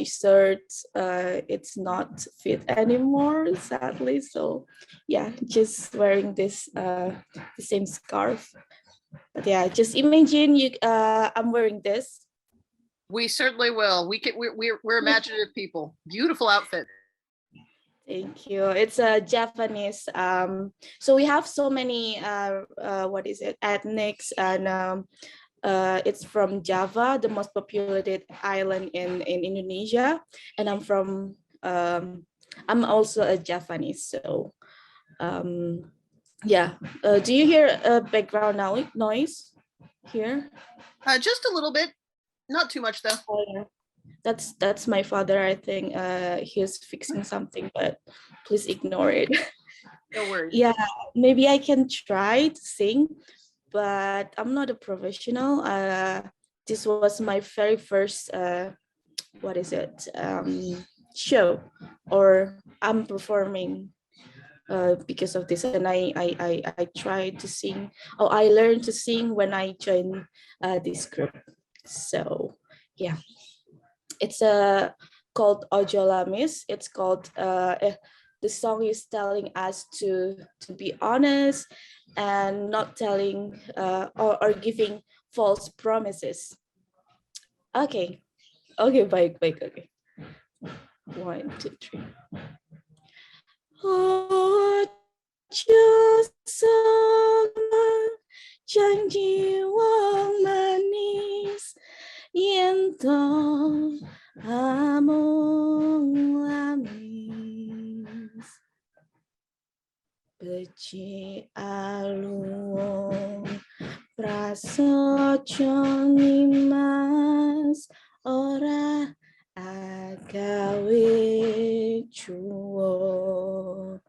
shirt it's not fit anymore, sadly. So yeah, just wearing this the same scarf. But yeah, just imagine you I'm wearing this. We certainly will. We're imaginative people. Beautiful outfit. Thank you. It's a Japanese. So we have so many what is it, ethnics, and it's from Java, the most populated island in Indonesia, and I'm also a Japanese. So yeah, do you hear a background noise here? Just a little bit, not too much though. Oh, yeah. That's my father. I think he's fixing something, but please ignore it. No worries. Yeah, maybe I can try to sing, but I'm not a professional. This was my very first what is it, show, or I'm performing because of this, and I tried to sing. Oh, I learned to sing when I joined this group. So yeah, it's called Ojo Lamis. It's called the song is telling us to be honest and not telling or giving false promises. Okay, baik, okay. 1, 2, 3. Ojo sama janji wong manis yen to amung lamis beci aluwung prasaja nimas ora agawe juwo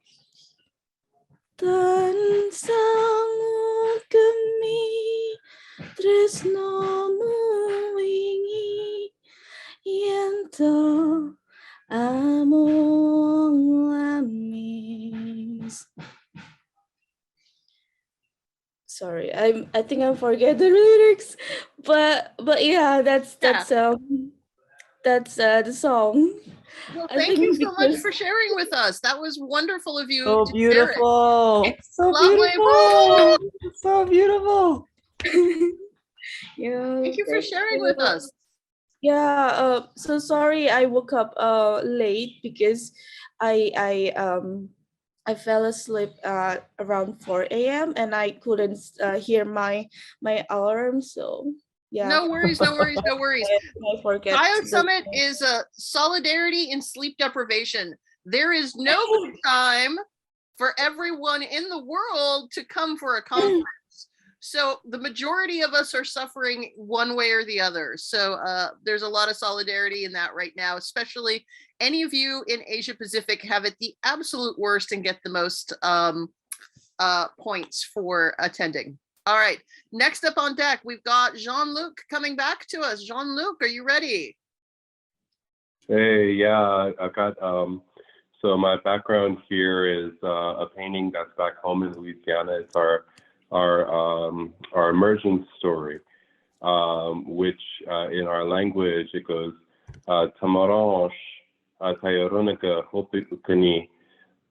tansah ngugemi tresnomu wingi yen to amung lamis. Sorry, I think I forget the lyrics, but yeah, that's the song. Well, I thank think you so much because- for sharing with us. That was wonderful of you. So to share it. beautiful. So Lovely. beautiful. So beautiful. Yeah, Thank you for sharing with us. Yeah, so sorry I woke up late because I fell asleep around 4 a.m. and I couldn't hear my alarm, so yeah. No worries, no worries, no worries. I forget. BioSummit is a solidarity in sleep deprivation. There is no time for everyone in the world to come for a conference. So the majority of us are suffering one way or the other. So there's a lot of solidarity in that right now, especially any of you in Asia Pacific have it the absolute worst and get the most points for attending. All right, next up on deck, we've got Jean-Luc coming back to us. Jean-Luc, are you ready? Hey, yeah, I got, so my background here is a painting that's back home in Louisiana. It's our emergence story, which in our language, it goes, Tamaransh, Tayarunika, Hopi Ukani,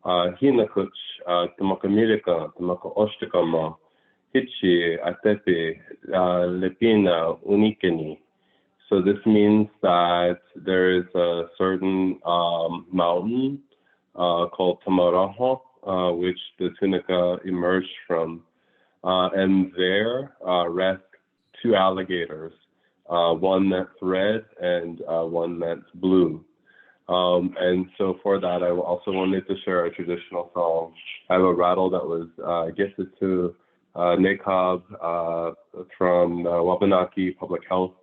Hinakuch, Tamakamirika, Tamaka Oshtakama, Hichi, Atepe, Lepina, Unikani. So this means that there is a certain mountain called Tamaraho, which the Tunica emerged from. And there rest 2 alligators, one that's red and one that's blue. And so for that, I also wanted to share a traditional song. I have a rattle that was gifted to NACOB from Wabanaki Public Health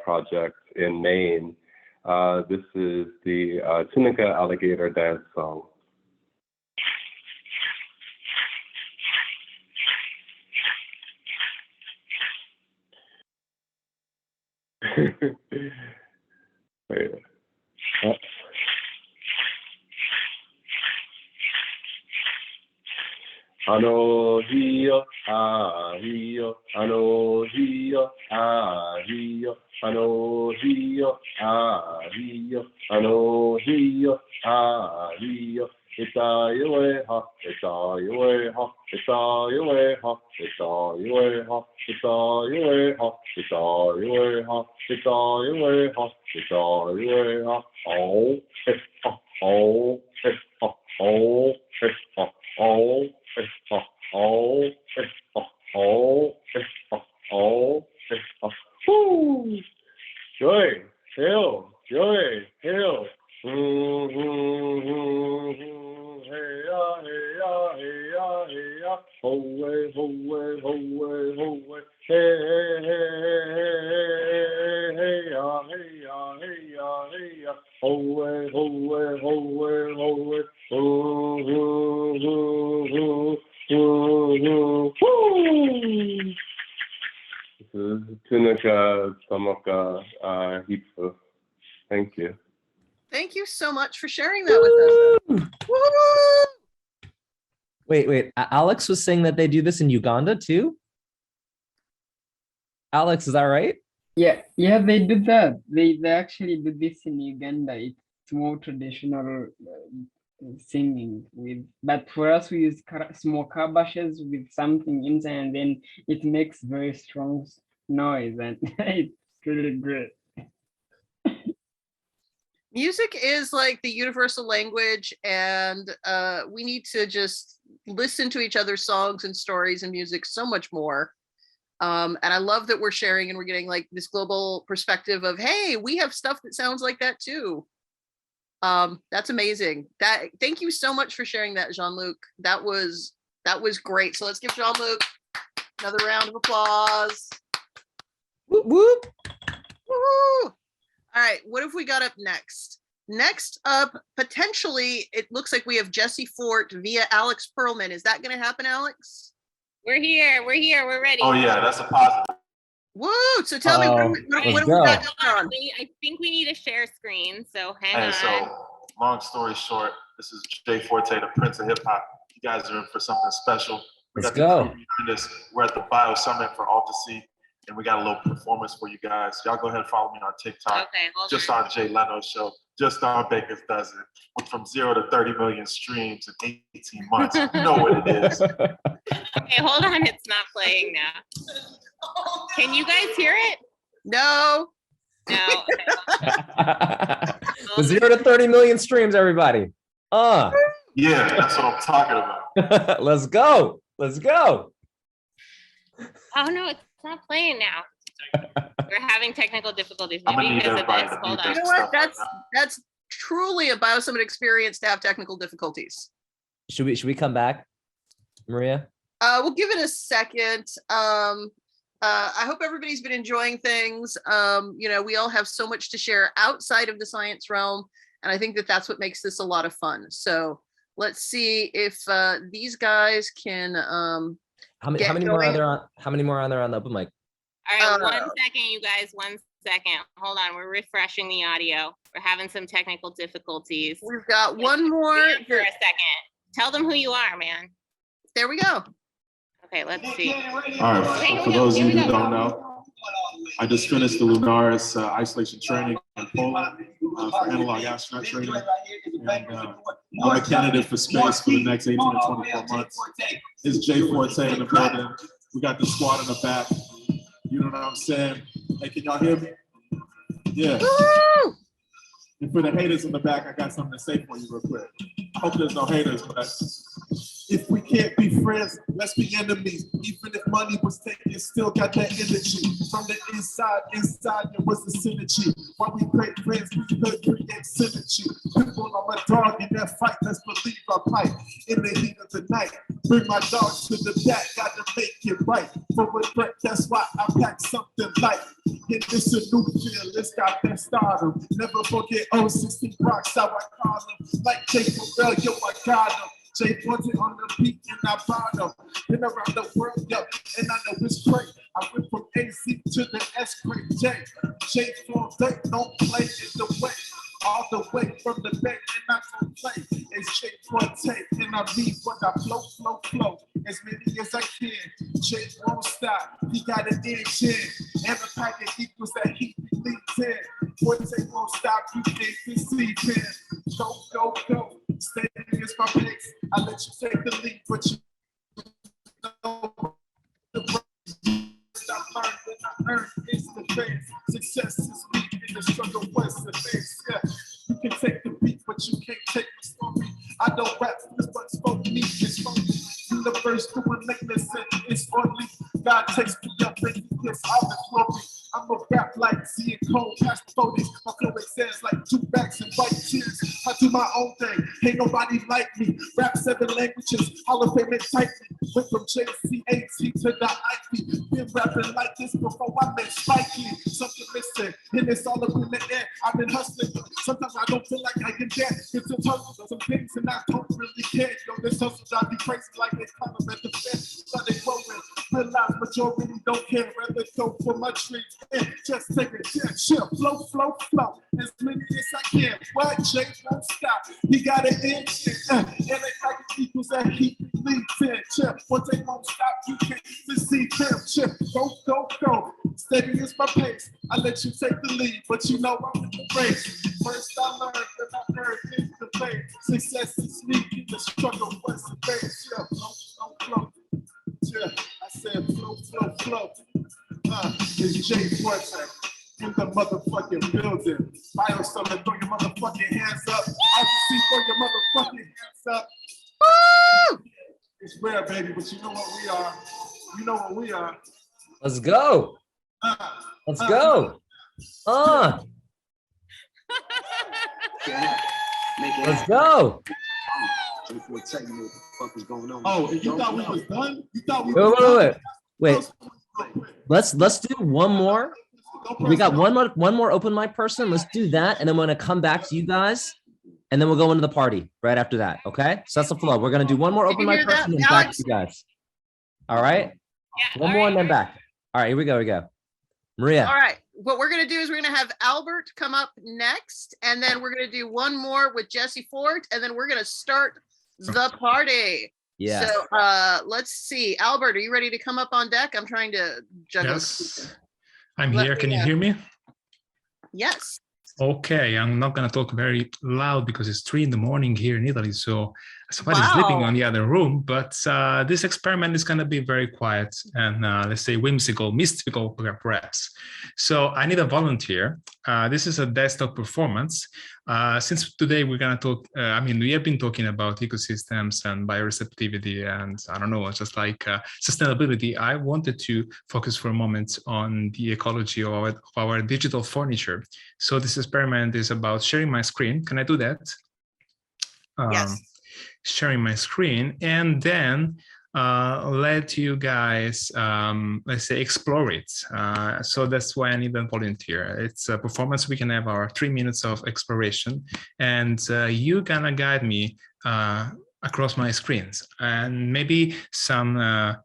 Project in Maine. This is the Tunica Alligator Dance Song. Wait. Ano hiyo, hiyo, ano hiyo, hiyo, ano hiyo, hiyo, ano hiyo, hiyo. Itayeweha, itayeweha, itayeweha, itayeweha, itayeweha, itayeweha, itayeweha, itayeweha. Oh, oh, oh, Joy, hill, joy, hill. Hey ya, hey ya, hey ya, hey ya. Ho way, ho way, ho way, ho way. Hey, hey, hey, hey, hey ya, hey ya, hey ya, hey ya. Ho way, ho way, ho way, ho way. This is Tunica Tamaka Hipfu. Thank you. Thank you so much for sharing that with us. Woo! Wait, Alex was saying that they do this in Uganda too? Alex, is that right? Yeah, they do that. They actually do this in Uganda. It's more traditional singing with, but for us we use small calabashes with something inside, and then it makes very strong noise, and it's really great. Music is like the universal language, and we need to just listen to each other's songs and stories and music so much more. And I love that we're sharing and we're getting like this global perspective of, hey, we have stuff that sounds like that too. That's amazing. Thank you so much for sharing that, Jean-Luc. That was great. So let's give Jean-Luc another round of applause. Whoop, whoop. Woo! All right, what have we got up next? Next up, potentially, it looks like we have Jesse Fort via Alex Perlman. Is that going to happen, Alex? We're here, we're ready. Oh yeah, that's a positive. Woo! So tell me, what have we got going on? I think we need to share screen, so hang And on. so, long story short, this is Jay Forte, the Prince of Hip Hop. You guys are in for something special. Let's go. We're at the Bio Summit for all to see, and we got a little performance for you guys. Y'all go ahead and follow me on TikTok. Okay, hold just on Jay Leno's show, just on Baker's Dozen. Went from 0 to 30 million streams in 18 months. You know what it is. Okay, hold on, it's not playing now. Can you guys hear it? No. No. The 0 to 30 million streams, everybody. Yeah, that's what I'm talking about. Let's go. Let's go. Oh no, it's not playing now. We're having technical difficulties. I'm gonna Maybe need because of everybody this. to Hold mute on. You know what? That's truly a BioSummit experience to have technical difficulties. Should we come back, Maria? We'll give it a second. I hope everybody's been enjoying things. You know, we all have so much to share outside of the science realm, and I think that that's what makes this a lot of fun. So let's see if these guys can. How many more are there on? How many more are there on the open mic? All right, 1 second, you guys. 1 second. Hold on, we're refreshing the audio. We're having some technical difficulties. We've got one more. For a second. Tell them who you are, man. There we go. Okay, let's see. All right, for those of you who don't know, I just finished the Lunaris isolation training in Poland for analog astronaut training. And I'm a candidate for space for the next 18 to 24 months. It's Jay Forte in the building. We got the squad in the back. You know what I'm saying? Hey, can y'all hear me? Yeah. Woo! And for the haters in the back, I got something to say for you real quick. I hope there's no haters, but if we can't be friends, let's be enemies. Even if money was taken, still got that energy. From the inside, there was the synergy. While we break friends, we could create synergy. People on my dog in that fight, let's believe our plight. In the heat of the night, bring my dogs to the back, gotta make it right. For a threat, that's why I pack something light. In this a new feel, it's got that stardom. Never forget 016 rocks, how I call them. Like Jay Farrell, yo, I got them. Jay Forte on the beat and I brought them. Been around the world, yo, and I know it's great. I went from AC to the S grade J. Jay Forte, don't play in the way. All the way from the back and I don't play. It's Jay Forte and I read what I flow. As many as I can. Jay won't stop. He got an inch in. And the packet equals that heat leads in. Forte won't stop. You can't deceive him. Go. Stay against my picks. I let you take the lead, but you know the I learned when I earned is the best. Success is me and the struggle was the best. Yeah. You can take the beat, but you can't take the story. I don't rap for this, but spoke me, it's for me. Universe doing likeness and it's only God takes me up and he gets all the glory. I'm a rap like Z and Cole, past the 40s. My flow extends like 2 backs and white tears. I do my own thing, ain't nobody like me. Rap 7 languages, Hall of Fame type me. Went from JCAT to the IP. Been rapping like this before I met Spike Lee. Something missing, and it's all up in the air. I've been hustling, sometimes I don't feel like I can dance. It's a tunnel, some things and I don't really care. Yo, this hustle drive me crazy like it's kind of at the fence. Started growing, realize majority don't care. Rather go for my dreams. Just take a chance, chill, flow. As many as I can. What Jay won't stop. He got an inch. And they like it equals that heat leads in. Chill, what they won't stop. You can't deceive him. Chill, go. Steady is my pace. I let you take the lead, but you know I'm in the race. First I learned that I heard is the the pain. Success is sneaky, the struggle was the pain. Flow. Yeah, I said flow. It's Jay Forte in the motherfucking building. BioSummit, throw your motherfucking hands up. I can see, throw your motherfucking hands up. Woo! It's rare, baby, but you know what we are. You know what we are. Let's go. Let's go. Let's go. Oh, and you thought we was done? You thought we was done? Wait. Let's do one more. We got one more open mic person. Let's do that, and then we're gonna come back to you guys, and then we'll go into the party right after that. Okay? So that's the flow. We're gonna do one more open mic person, and back to you guys. All right. Yeah, one more, and then back. All right. Here we go. Maria. All right. What we're going to do is we're going to have Albert come up next, and then we're going to do one more with Jesse Fort, and then we're going to start the party. Yeah. So let's see. Albert, are you ready to come up on deck? I'm trying to juggle. Yes, I'm here. Can you hear me? Yes. Okay, I'm not gonna talk very loud because it's 3 a.m. here in Italy, so somebody's sleeping on the other room. But this experiment is gonna be very quiet and let's say whimsical, mystical, perhaps. So I need a volunteer. This is a desktop performance. Since today we're gonna talk, we have been talking about ecosystems and bioreceptivity and I don't know, just like sustainability. I wanted to focus for a moment on the ecology of our digital furniture. So this experiment is about sharing my screen. Can I do that? Yes. Sharing my screen and then let you guys, let's say, explore it. So that's why I need a volunteer. It's a performance. We can have our 3 minutes of exploration and you're gonna guide me across my screens and maybe some, I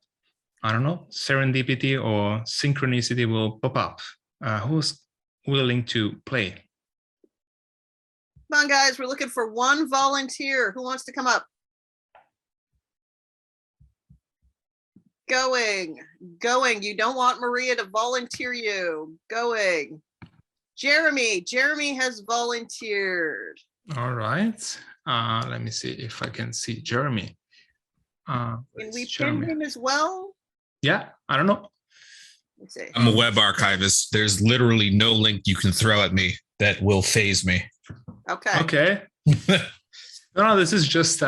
don't know, serendipity or synchronicity will pop up. Who's willing to play? Come on, guys. We're looking for one volunteer. Who wants to come up? Going. You don't want Maria to volunteer you. Going. Jeremy has volunteered. All right. Let me see if I can see Jeremy. Can we pin him as well? Yeah, I don't know. Let's see. I'm a web archivist. There's literally no link you can throw at me that will phase me. Okay. No, this is just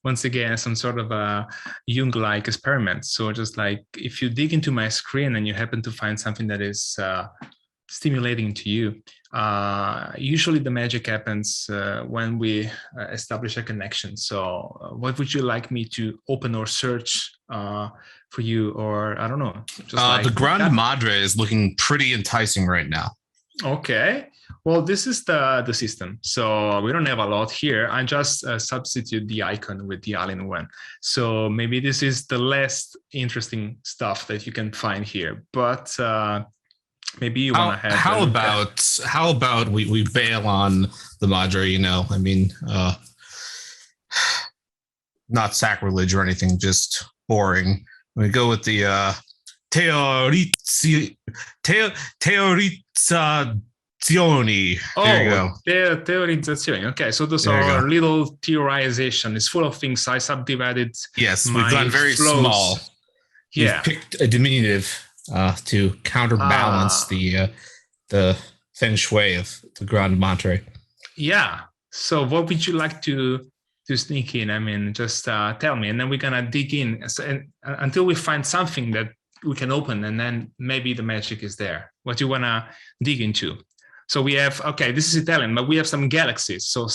once again some sort of a Jung-like experiment. So just like if you dig into my screen and you happen to find something that is stimulating to you, usually the magic happens when we establish a connection. So what would you like me to open or search for you, or I don't know? Just like the Grande Madre is looking pretty enticing right now. Okay. Well, this is the system. So we don't have a lot here. I just substitute the icon with the all-in-one. So maybe this is the less interesting stuff that you can find here. But maybe you want to have. How about we bail on the Madre? Not sacrilege or anything, just boring. We go with the teorizzazioni. There you go. Teorizzazioni. Okay, so those are little theorization. It's full of things. I subdivided. Yes, we've gone very small. Yeah. You've picked a diminutive to counterbalance the feng shui of the Grande Madre. Yeah. So what would you like to sneak in? Just tell me, and then we're gonna dig in until we find something that we can open, and then maybe the magic is there. What you wanna dig into? So we have, okay, this is Italian, but we have some galaxies. So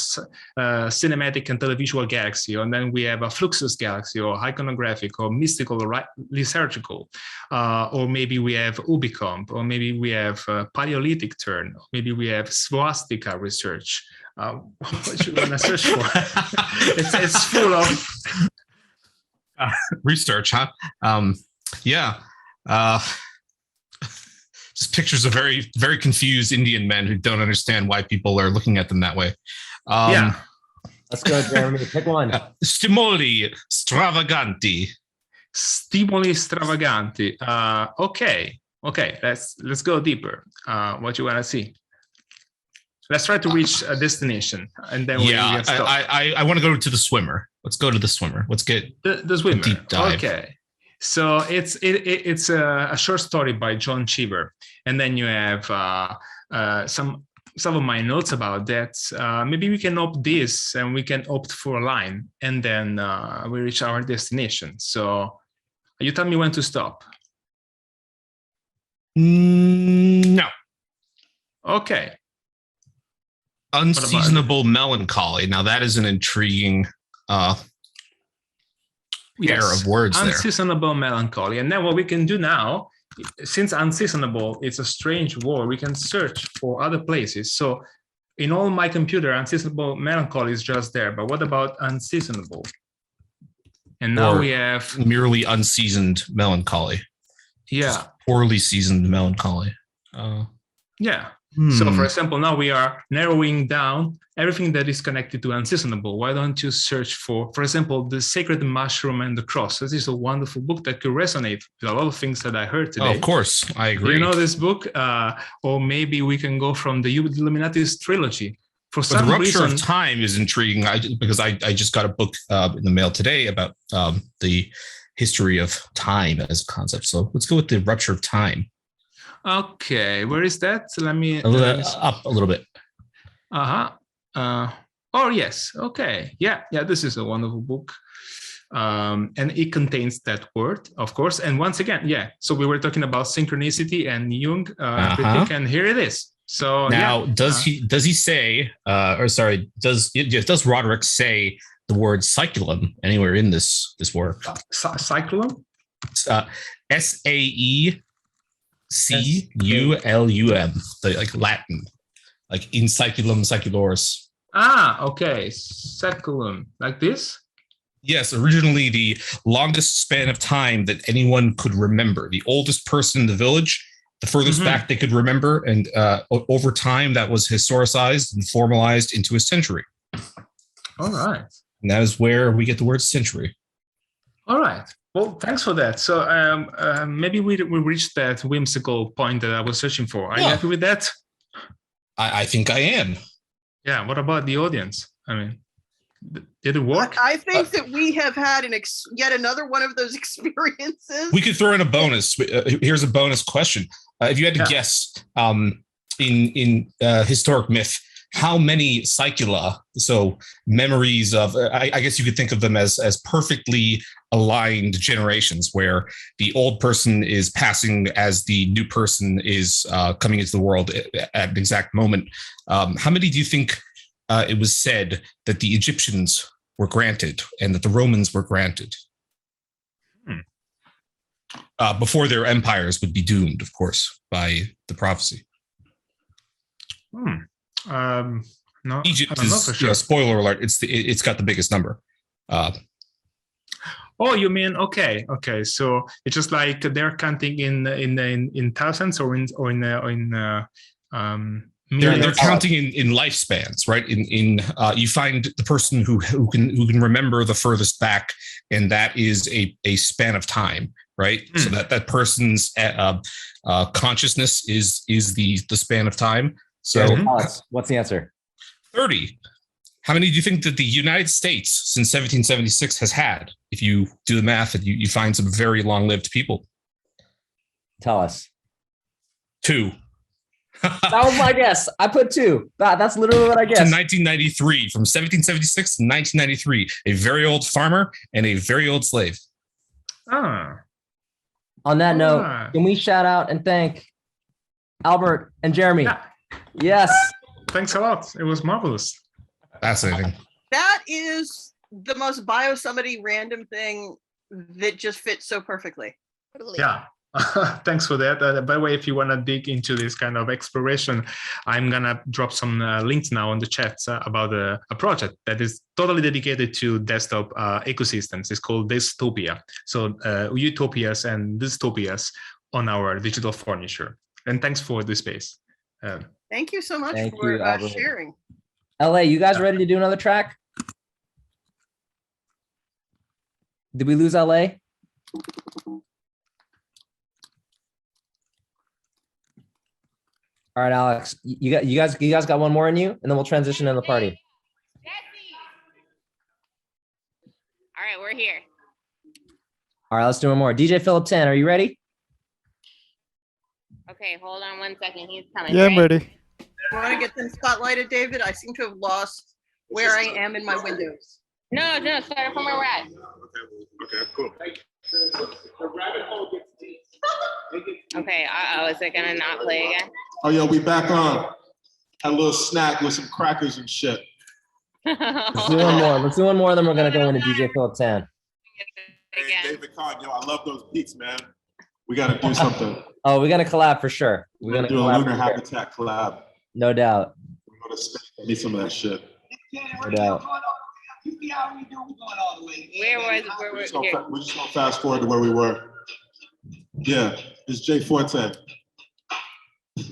cinematic and televisual galaxy, and then we have a fluxus galaxy, or iconographic, or mystical, or liturgical, or maybe we have ubicomp, or maybe we have Paleolithic turn, or maybe we have swastika research. What you wanna search for? it's full of research, huh? Yeah. Just pictures of very, very confused Indian men who don't understand why people are looking at them that way. Yeah. Let's go, Jeremy. Pick one. Stimoli stravaganti. Stimoli stravaganti. Okay. Let's go deeper. What you wanna see? Let's try to reach a destination, and then we Yeah, can stop. I want to go to the swimmer. Let's go to the swimmer. Let's get the swimmer. a deep dive. Okay. So it's a short story by John Cheever, and then you have some of my notes about that. Maybe we can opt this, and we can opt for a line, and then we reach our destination. So you tell me when to stop. No. Okay. Unseasonable melancholy. Now that is an intriguing pair of words there. Unseasonable melancholy. And then what we can do now, since unseasonable is a strange word, we can search for other places. So in all my computer, unseasonable melancholy is just there. But what about unseasonable? And now we have merely unseasoned melancholy. Yeah. Just poorly seasoned melancholy. Yeah. So for example, now we are narrowing down everything that is connected to unseasonable. Why don't you search for example, The Sacred Mushroom and the Cross? This is a wonderful book that could resonate with a lot of things that I heard today. Oh, of course, I agree. You know this book? Or maybe we can go from the Illuminatis trilogy. For But some the Rupture reason, of Time is intriguing because I just got a book in the mail today about the history of time as a concept. So let's go with the Rupture of Time. Okay, where is that? Let me up a little bit. Oh yes, okay, yeah. This is a wonderful book, and it contains that word, of course. And once again, yeah. So we were talking about synchronicity and Jung, critique, and here it is. So now, yeah. does he say? Does Roderick say the word cyculum anywhere in this work? Cyculum. SAECULUM, like Latin, like in saeculum saeculoris. Okay, saeculum, like this? Yes, originally the longest span of time that anyone could remember. The oldest person in the village, the furthest back they could remember, and over time that was historicized and formalized into a century. All right. And that is where we get the word century. All right. Well, thanks for that. So maybe we reached that whimsical point that I was searching for. Are you happy with that? I think I am. Yeah. What about the audience? I mean, did it work? I think that we have had yet another one of those experiences. We could throw in a bonus. Here's a bonus question. If you had to guess in historic myth, how many cycula, so memories of, I guess you could think of them as perfectly aligned generations where the old person is passing as the new person is coming into the world at an exact moment. How many do you think it was said that the Egyptians were granted and that the Romans were granted? Before their empires would be doomed, of course, by the prophecy. No, Egypt I don't know is, for sure. spoiler alert, it's got the biggest number. Oh, you mean okay? So it's just like they're counting in thousands or in They're counting in lifespans, right? You find the person who can remember the furthest back, and that is a span of time, right? So that person's consciousness is the span of time. So what's the answer? 30. How many do you think that the United States since 1776 has had? If you do the math, you find some very long-lived people. Tell us. 2. That was my guess. I put 2. That's literally what I guessed. To 1993, from 1776 to 1993, a very old farmer and a very old slave. On that note, can we shout out and thank Albert and Jeremy? Yes. Thanks a lot. It was marvelous. Fascinating. That is the most BioSummity random thing that just fits so perfectly. Yeah. Thanks for that. By the way, if you want to dig into this kind of exploration, I'm going to drop some links now on the chat about a project that is totally dedicated to desktop ecosystems. It's called Dystopia. So utopias and dystopias on our digital furniture. And thanks for the space. Thank you so much Thank for you, Albert. sharing. LA, you guys ready to do another track? Did we lose LA? All right, Alex, you guys got one more in you, and then we'll transition in the party. All right, we're here. All right, let's do one more. DJ Philip 10, are you ready? Okay, hold on one second. He's coming. Yeah, I'm ready. You want to get them spotlighted, David? I seem to have lost where I am in my windows. No, start from where we're at. Okay, cool. Okay, is it gonna not play again? Oh, yo, we back on. Had a little snack with some crackers and shit. Let's do one more. Let's do one more, then we're gonna go into DJ Philip 10. Hey, David Kahn, yo, I love those beats, man. We gotta do something. Oh, we're gonna collab for sure. We're gonna do a lunar habitat collab. No doubt. We're gonna space. Need some of that shit. No doubt. Where was We're just gonna fast forward to where we were. Yeah, it's Jay Forte. Hey,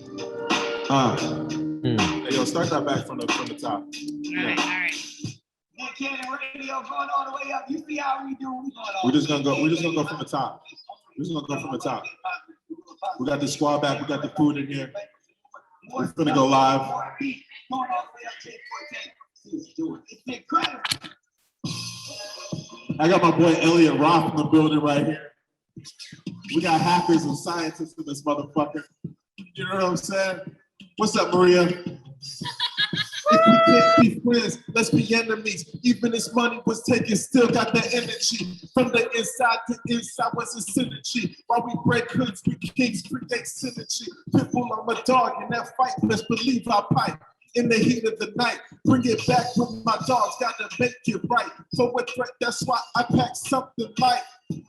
yo, start that back from the top. All right. We're just gonna go from the top. We got the squad back. We got the food in here. We're gonna go live. I got my boy Elliot Roth in the building right here. We got hackers and scientists in this motherfucker. You know what I'm saying? What's up, Maria? If we can't be friends, let's be enemies. Even if money was taken, still got that energy. From the inside to inside was a synergy. While we break hoods, we kings create synergy. Pitbull, I'm a dog in that fight. Let's believe our pipe. In the heat of the night, bring it back when my dogs gotta make it right. For a threat, that's why I pack something light.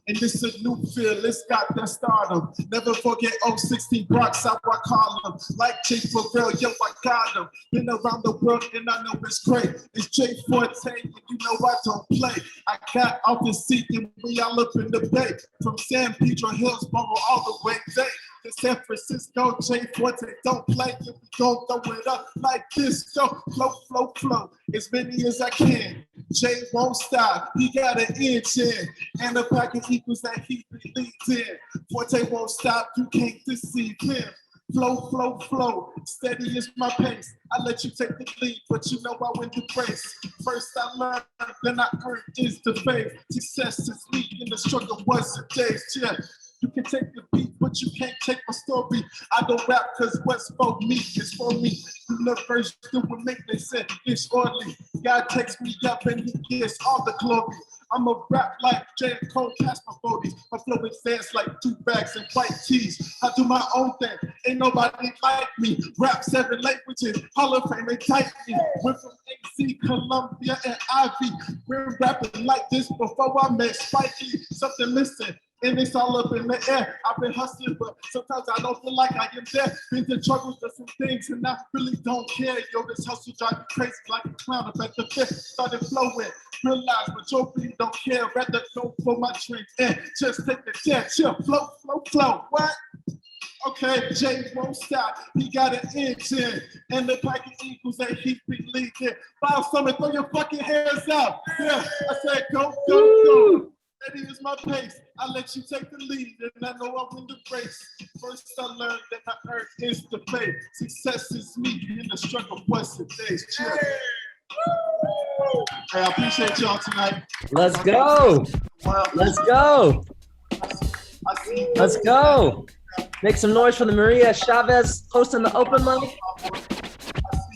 And this a new feel, it's got that stardom. Never forget 016 Bronx, how I call them. Like Jay Farrell, yo, I got them. Been around the world and I know it's great. It's Jay Forte, and you know I don't play. I got off the seat and we all up in the bay. From San Pedro Hillsboro all the way there. To San Francisco, Jay Forte, don't play. If we gon' throw it up like this, go flow, as many as I can. Jay won't stop, he got an inch in, and the package equals that he believes in. Forte won't stop, you can't deceive him. Flow, steady is my pace. I let you take the lead, but you know I win the race. First I learned, then I earned is the faith. Success is me, and the struggle was the days, yeah. You can take the beat, but you can't take my story. I don't rap because what's for me is for me. Universe do what make they say it's orderly. God takes me up and he gets all the glory. I'm a rap like J. Cole past my 40s. My flow is fast like 2 bags and white tees. I do my own thing, ain't nobody like me. Rap 7 languages, Hall of Fame, they type me. Went from AC, Columbia, and Ivy. Been rapping like this before I met Spikey. Something listen. And it's all up in the air. I've been hustling, but sometimes I don't feel like I am there. Been to trouble for some things, and I really don't care. Yo, this hustle drive me crazy like a clown up at the fifth. Started flowing, realized majority don't care. Rather go for my drink and just take the chance. Chill, flow. What? Okay, Jay won't stop. He got an inch in, and the package equals that he believes in. BioSummit, throw your fucking hands up. Yeah, I said go. That is my pace. I let you take the lead, and I know I win the race. First I learned that I earned is the faith. Success is me, and the struggle was the days. Cheers. Hey, I appreciate y'all tonight. Let's go. Let's go. Make some noise for the Maria Chavez hosting the open mic.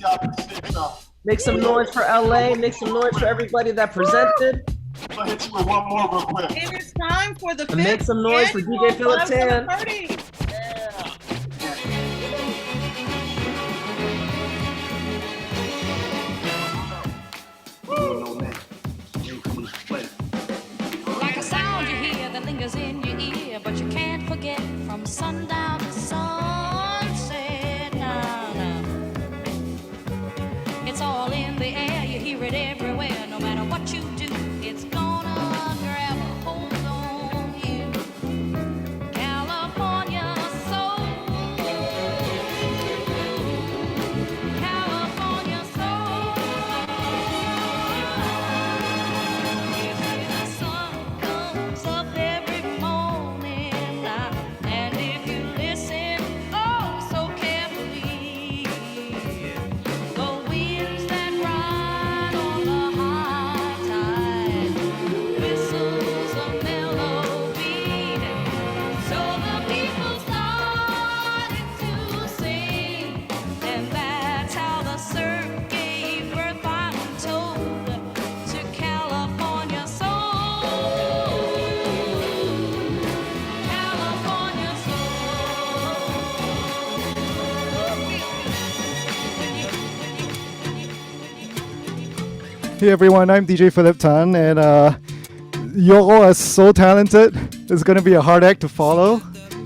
I appreciate y'all. Make some noise for LA. Make some noise for everybody that presented. I'm gonna hit you with one more real quick. It is time for the And make some noise for DJ Philip Tan. Like a sound you hear that lingers in your ear, but you can't forget from sundown to sunset. Nah. It's all in the air, you hear it everywhere. No matter what you do, it's gonna grab a hold on you. California soul. California soul. The sun comes up every morning now, and if you listen, oh, so carefully, Hey everyone, I'm DJ Philip Tan, and you all are so talented. It's going to be a hard act to follow.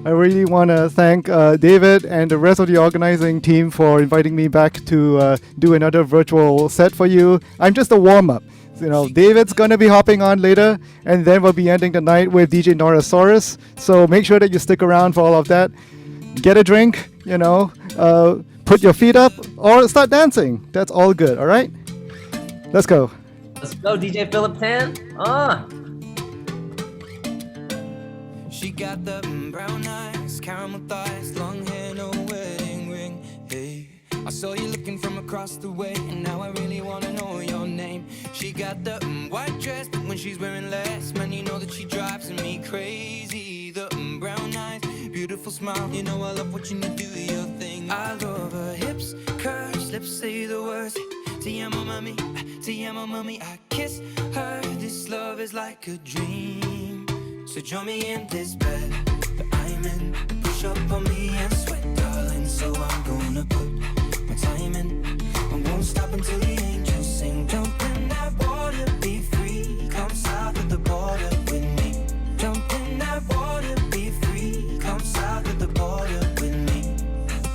I really want to thank David and the rest of the organizing team for inviting me back to do another virtual set for you. I'm just a warm-up. You know, David's going to be hopping on later, and then we'll be ending the night with DJ Norosaurus. So make sure that you stick around for all of that. Get a drink, you know, put your feet up, or start dancing. That's all good, all right? Let's go. Let's go, DJ Philip Tan. She got the brown eyes, caramel thighs, long hair, no wedding ring. Hey, I saw you looking from across the way, and now I really wanna know your name. She got the white dress, but when she's wearing less, man, you know that she drives me crazy. The brown eyes, beautiful smile, you know I love watching you do your thing. I love her hips, curves, lips say the words. Te amo, mommy, I kiss her. This love is like a dream. So join me in this bed that I'm in. Push up on me and sweat, darling. So I'm gonna put my time in. I won't stop until the angels sing. Jump in that water, be free. Come south of the border with me. Jump in that water, be free. Come south of the border with me.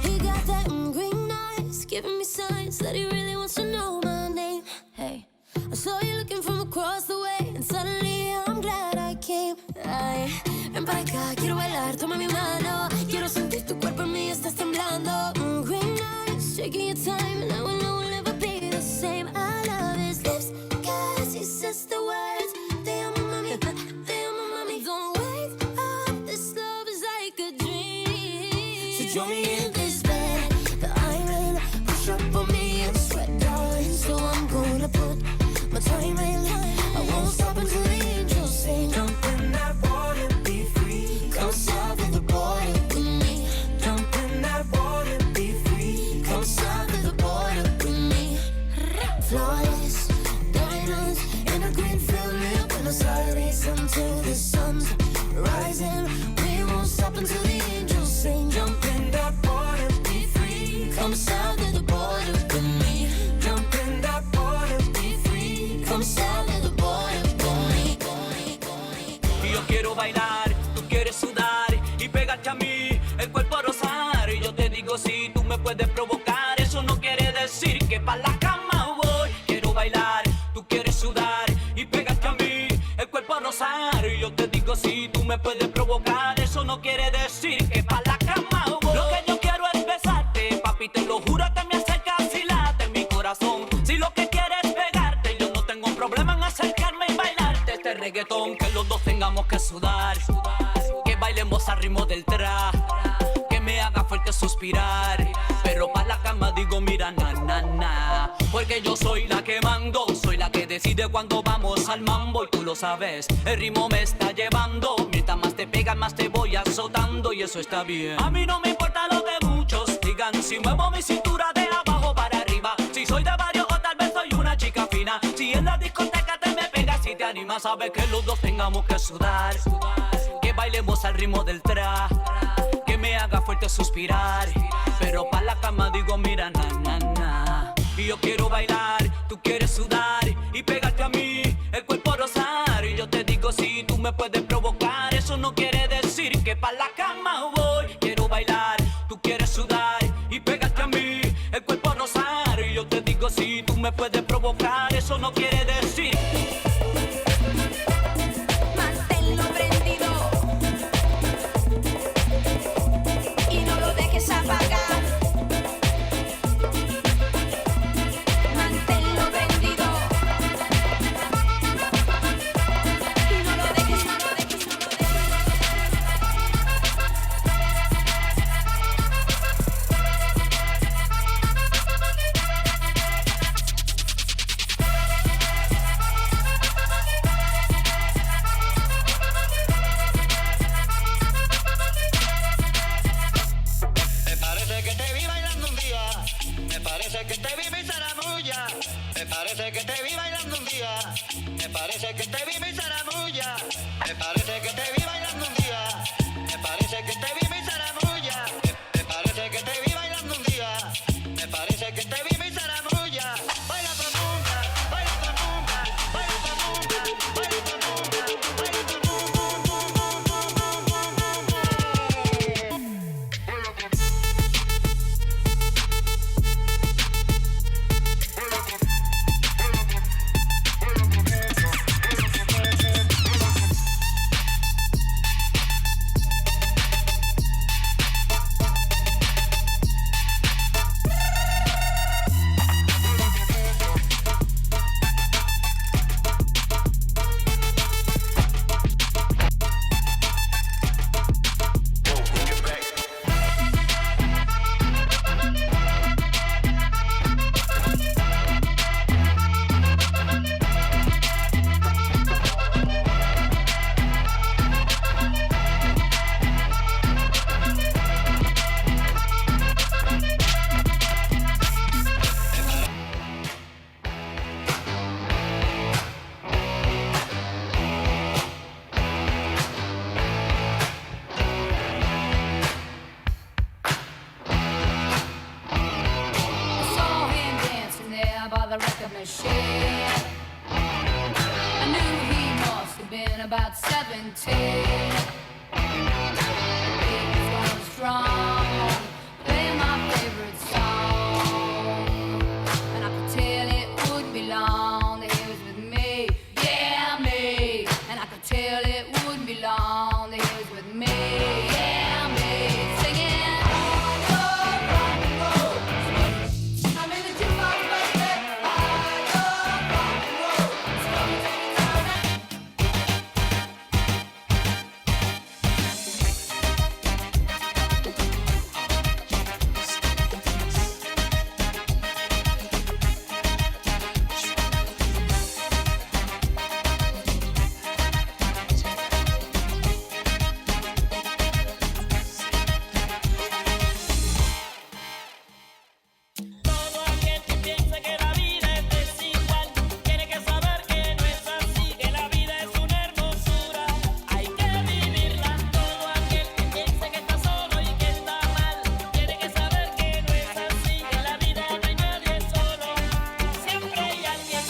He got that green eyes, giving me signs that he really wants to know my name. Hey, I saw you looking from across the way, and suddenly I'm glad I came. Ay, ven para acá, quiero bailar, toma mi mano. Quiero sentir tu cuerpo en mí, estás temblando. Green eyes, taking your time, and I will know we'll never be the same. I love his lips, cause he says the words. Te amo, mami, te amo, mami. Don't wake up, this love is like a dream. So join me in this bed that I'm in. Push up on me and sweat, darling. So I'm gonna put my time in. I won't stop until the angels sing. Jump in that water, be free. Come south of the border with me. Jump in that water, be free. Come south of the border with me. Flawless diamonds in a green field near Buenos Aires until the sun's rising. We won't stop until the angels sing. Jump in that water, be free. Come south of the border with me. Jump in that water, be free. Come south of the border with me. Y yo quiero bailar, tú quieres sudar y pegarte a mí, el cuerpo rozar. Y yo te digo si tú me puedes provocar, eso no quiere decir que pa' la cama voy. Quiero bailar, tú quieres sudar y pegarte a mí, el cuerpo rozar. Y yo te digo si tú me puedes provocar, eso no quiere decir que pa' la cama voy. Lo que yo quiero es besarte, papi, te lo juro que me acercas y late mi corazón. Si lo que quieres es pegarte, yo no tengo problema en acercarme y bailarte este reggaetón. Que los dos tengamos que sudar, que bailemos al ritmo del trap, que me haga fuerte suspirar. Pero pa' la cama digo mira na na na, porque yo soy la que mando, soy la que decide cuando vamos al mambo. Y tú lo sabes, el ritmo me está llevando. Mientras más te pegas más te voy azotando, y eso está bien. A mí no me importa lo que muchos digan, si muevo mi cintura de abajo para arriba, si soy de varios o tal vez soy una chica fina. Si en la discoteca te me pegas, si te animas, sabes que los dos tengamos que sudar, que bailemos al ritmo del trap, que me haga fuerte suspirar. Pero pa' la cama digo mira na na na. Y yo quiero bailar, tú quieres sudar y pegarte a mí, el cuerpo rozar. Y yo te digo si tú me puedes provocar, eso no quiere decir que pa' la cama voy. Quiero bailar, tú quieres sudar y pegarte a mí, el cuerpo rozar. Y yo te digo si tú me puedes provocar, eso no quiere decir. Manténlo prendido y no lo dejes apagar. Manténlo prendido y no lo dejes, no lo dejes, no lo dejes. Me parece que te vi bailando un día, me parece que te vi mi zaramulla, me parece que te vi bailando un día, me parece que te vi mi zaramulla, me parece que te vi bailando un día, me parece que te vi mi zaramulla, me parece que te vi bailando un día, me parece que te vi mi zaramulla. Baila todo el mundo, baila todo el mundo. shit. I knew he must have been about 17. Baby's going strong, playing my favorite song. And I could tell it wouldn't be long that he was with me, yeah, me. And I could tell it wouldn't be long that he was with me, yeah, me. Singing, rock and roll. I'm in the jukebox, baby. I love rock and roll. So take it down. Todo aquel que piensa que la vida es desigual tiene que saber que no es así, que la vida es una hermosura, hay que vivirla. Todo aquel que piensa que está solo y que está mal tiene que saber que no es así, que la vida no hay nadie solo, siempre hay alguien.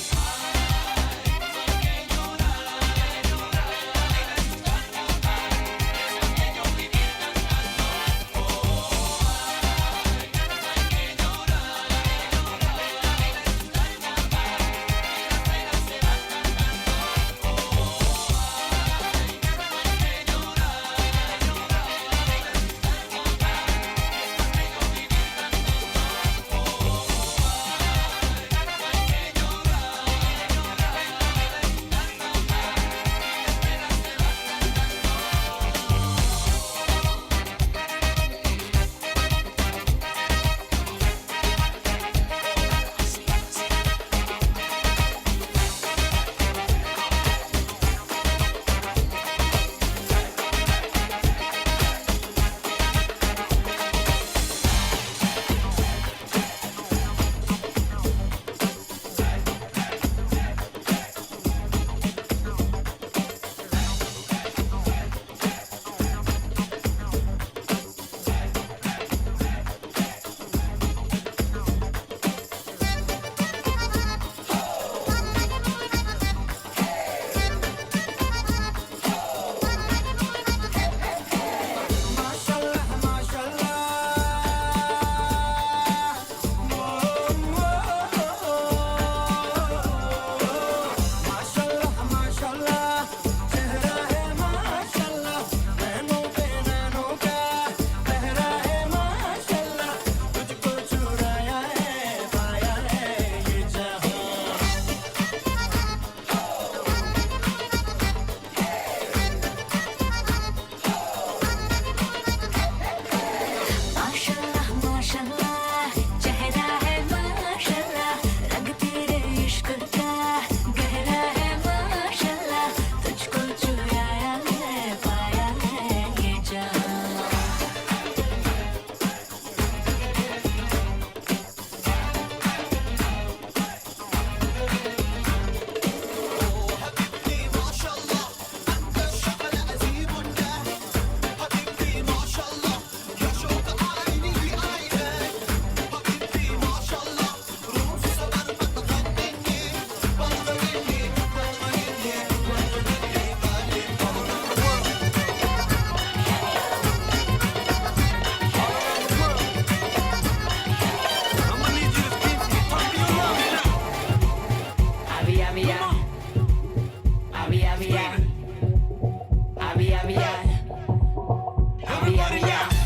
Abia, abia.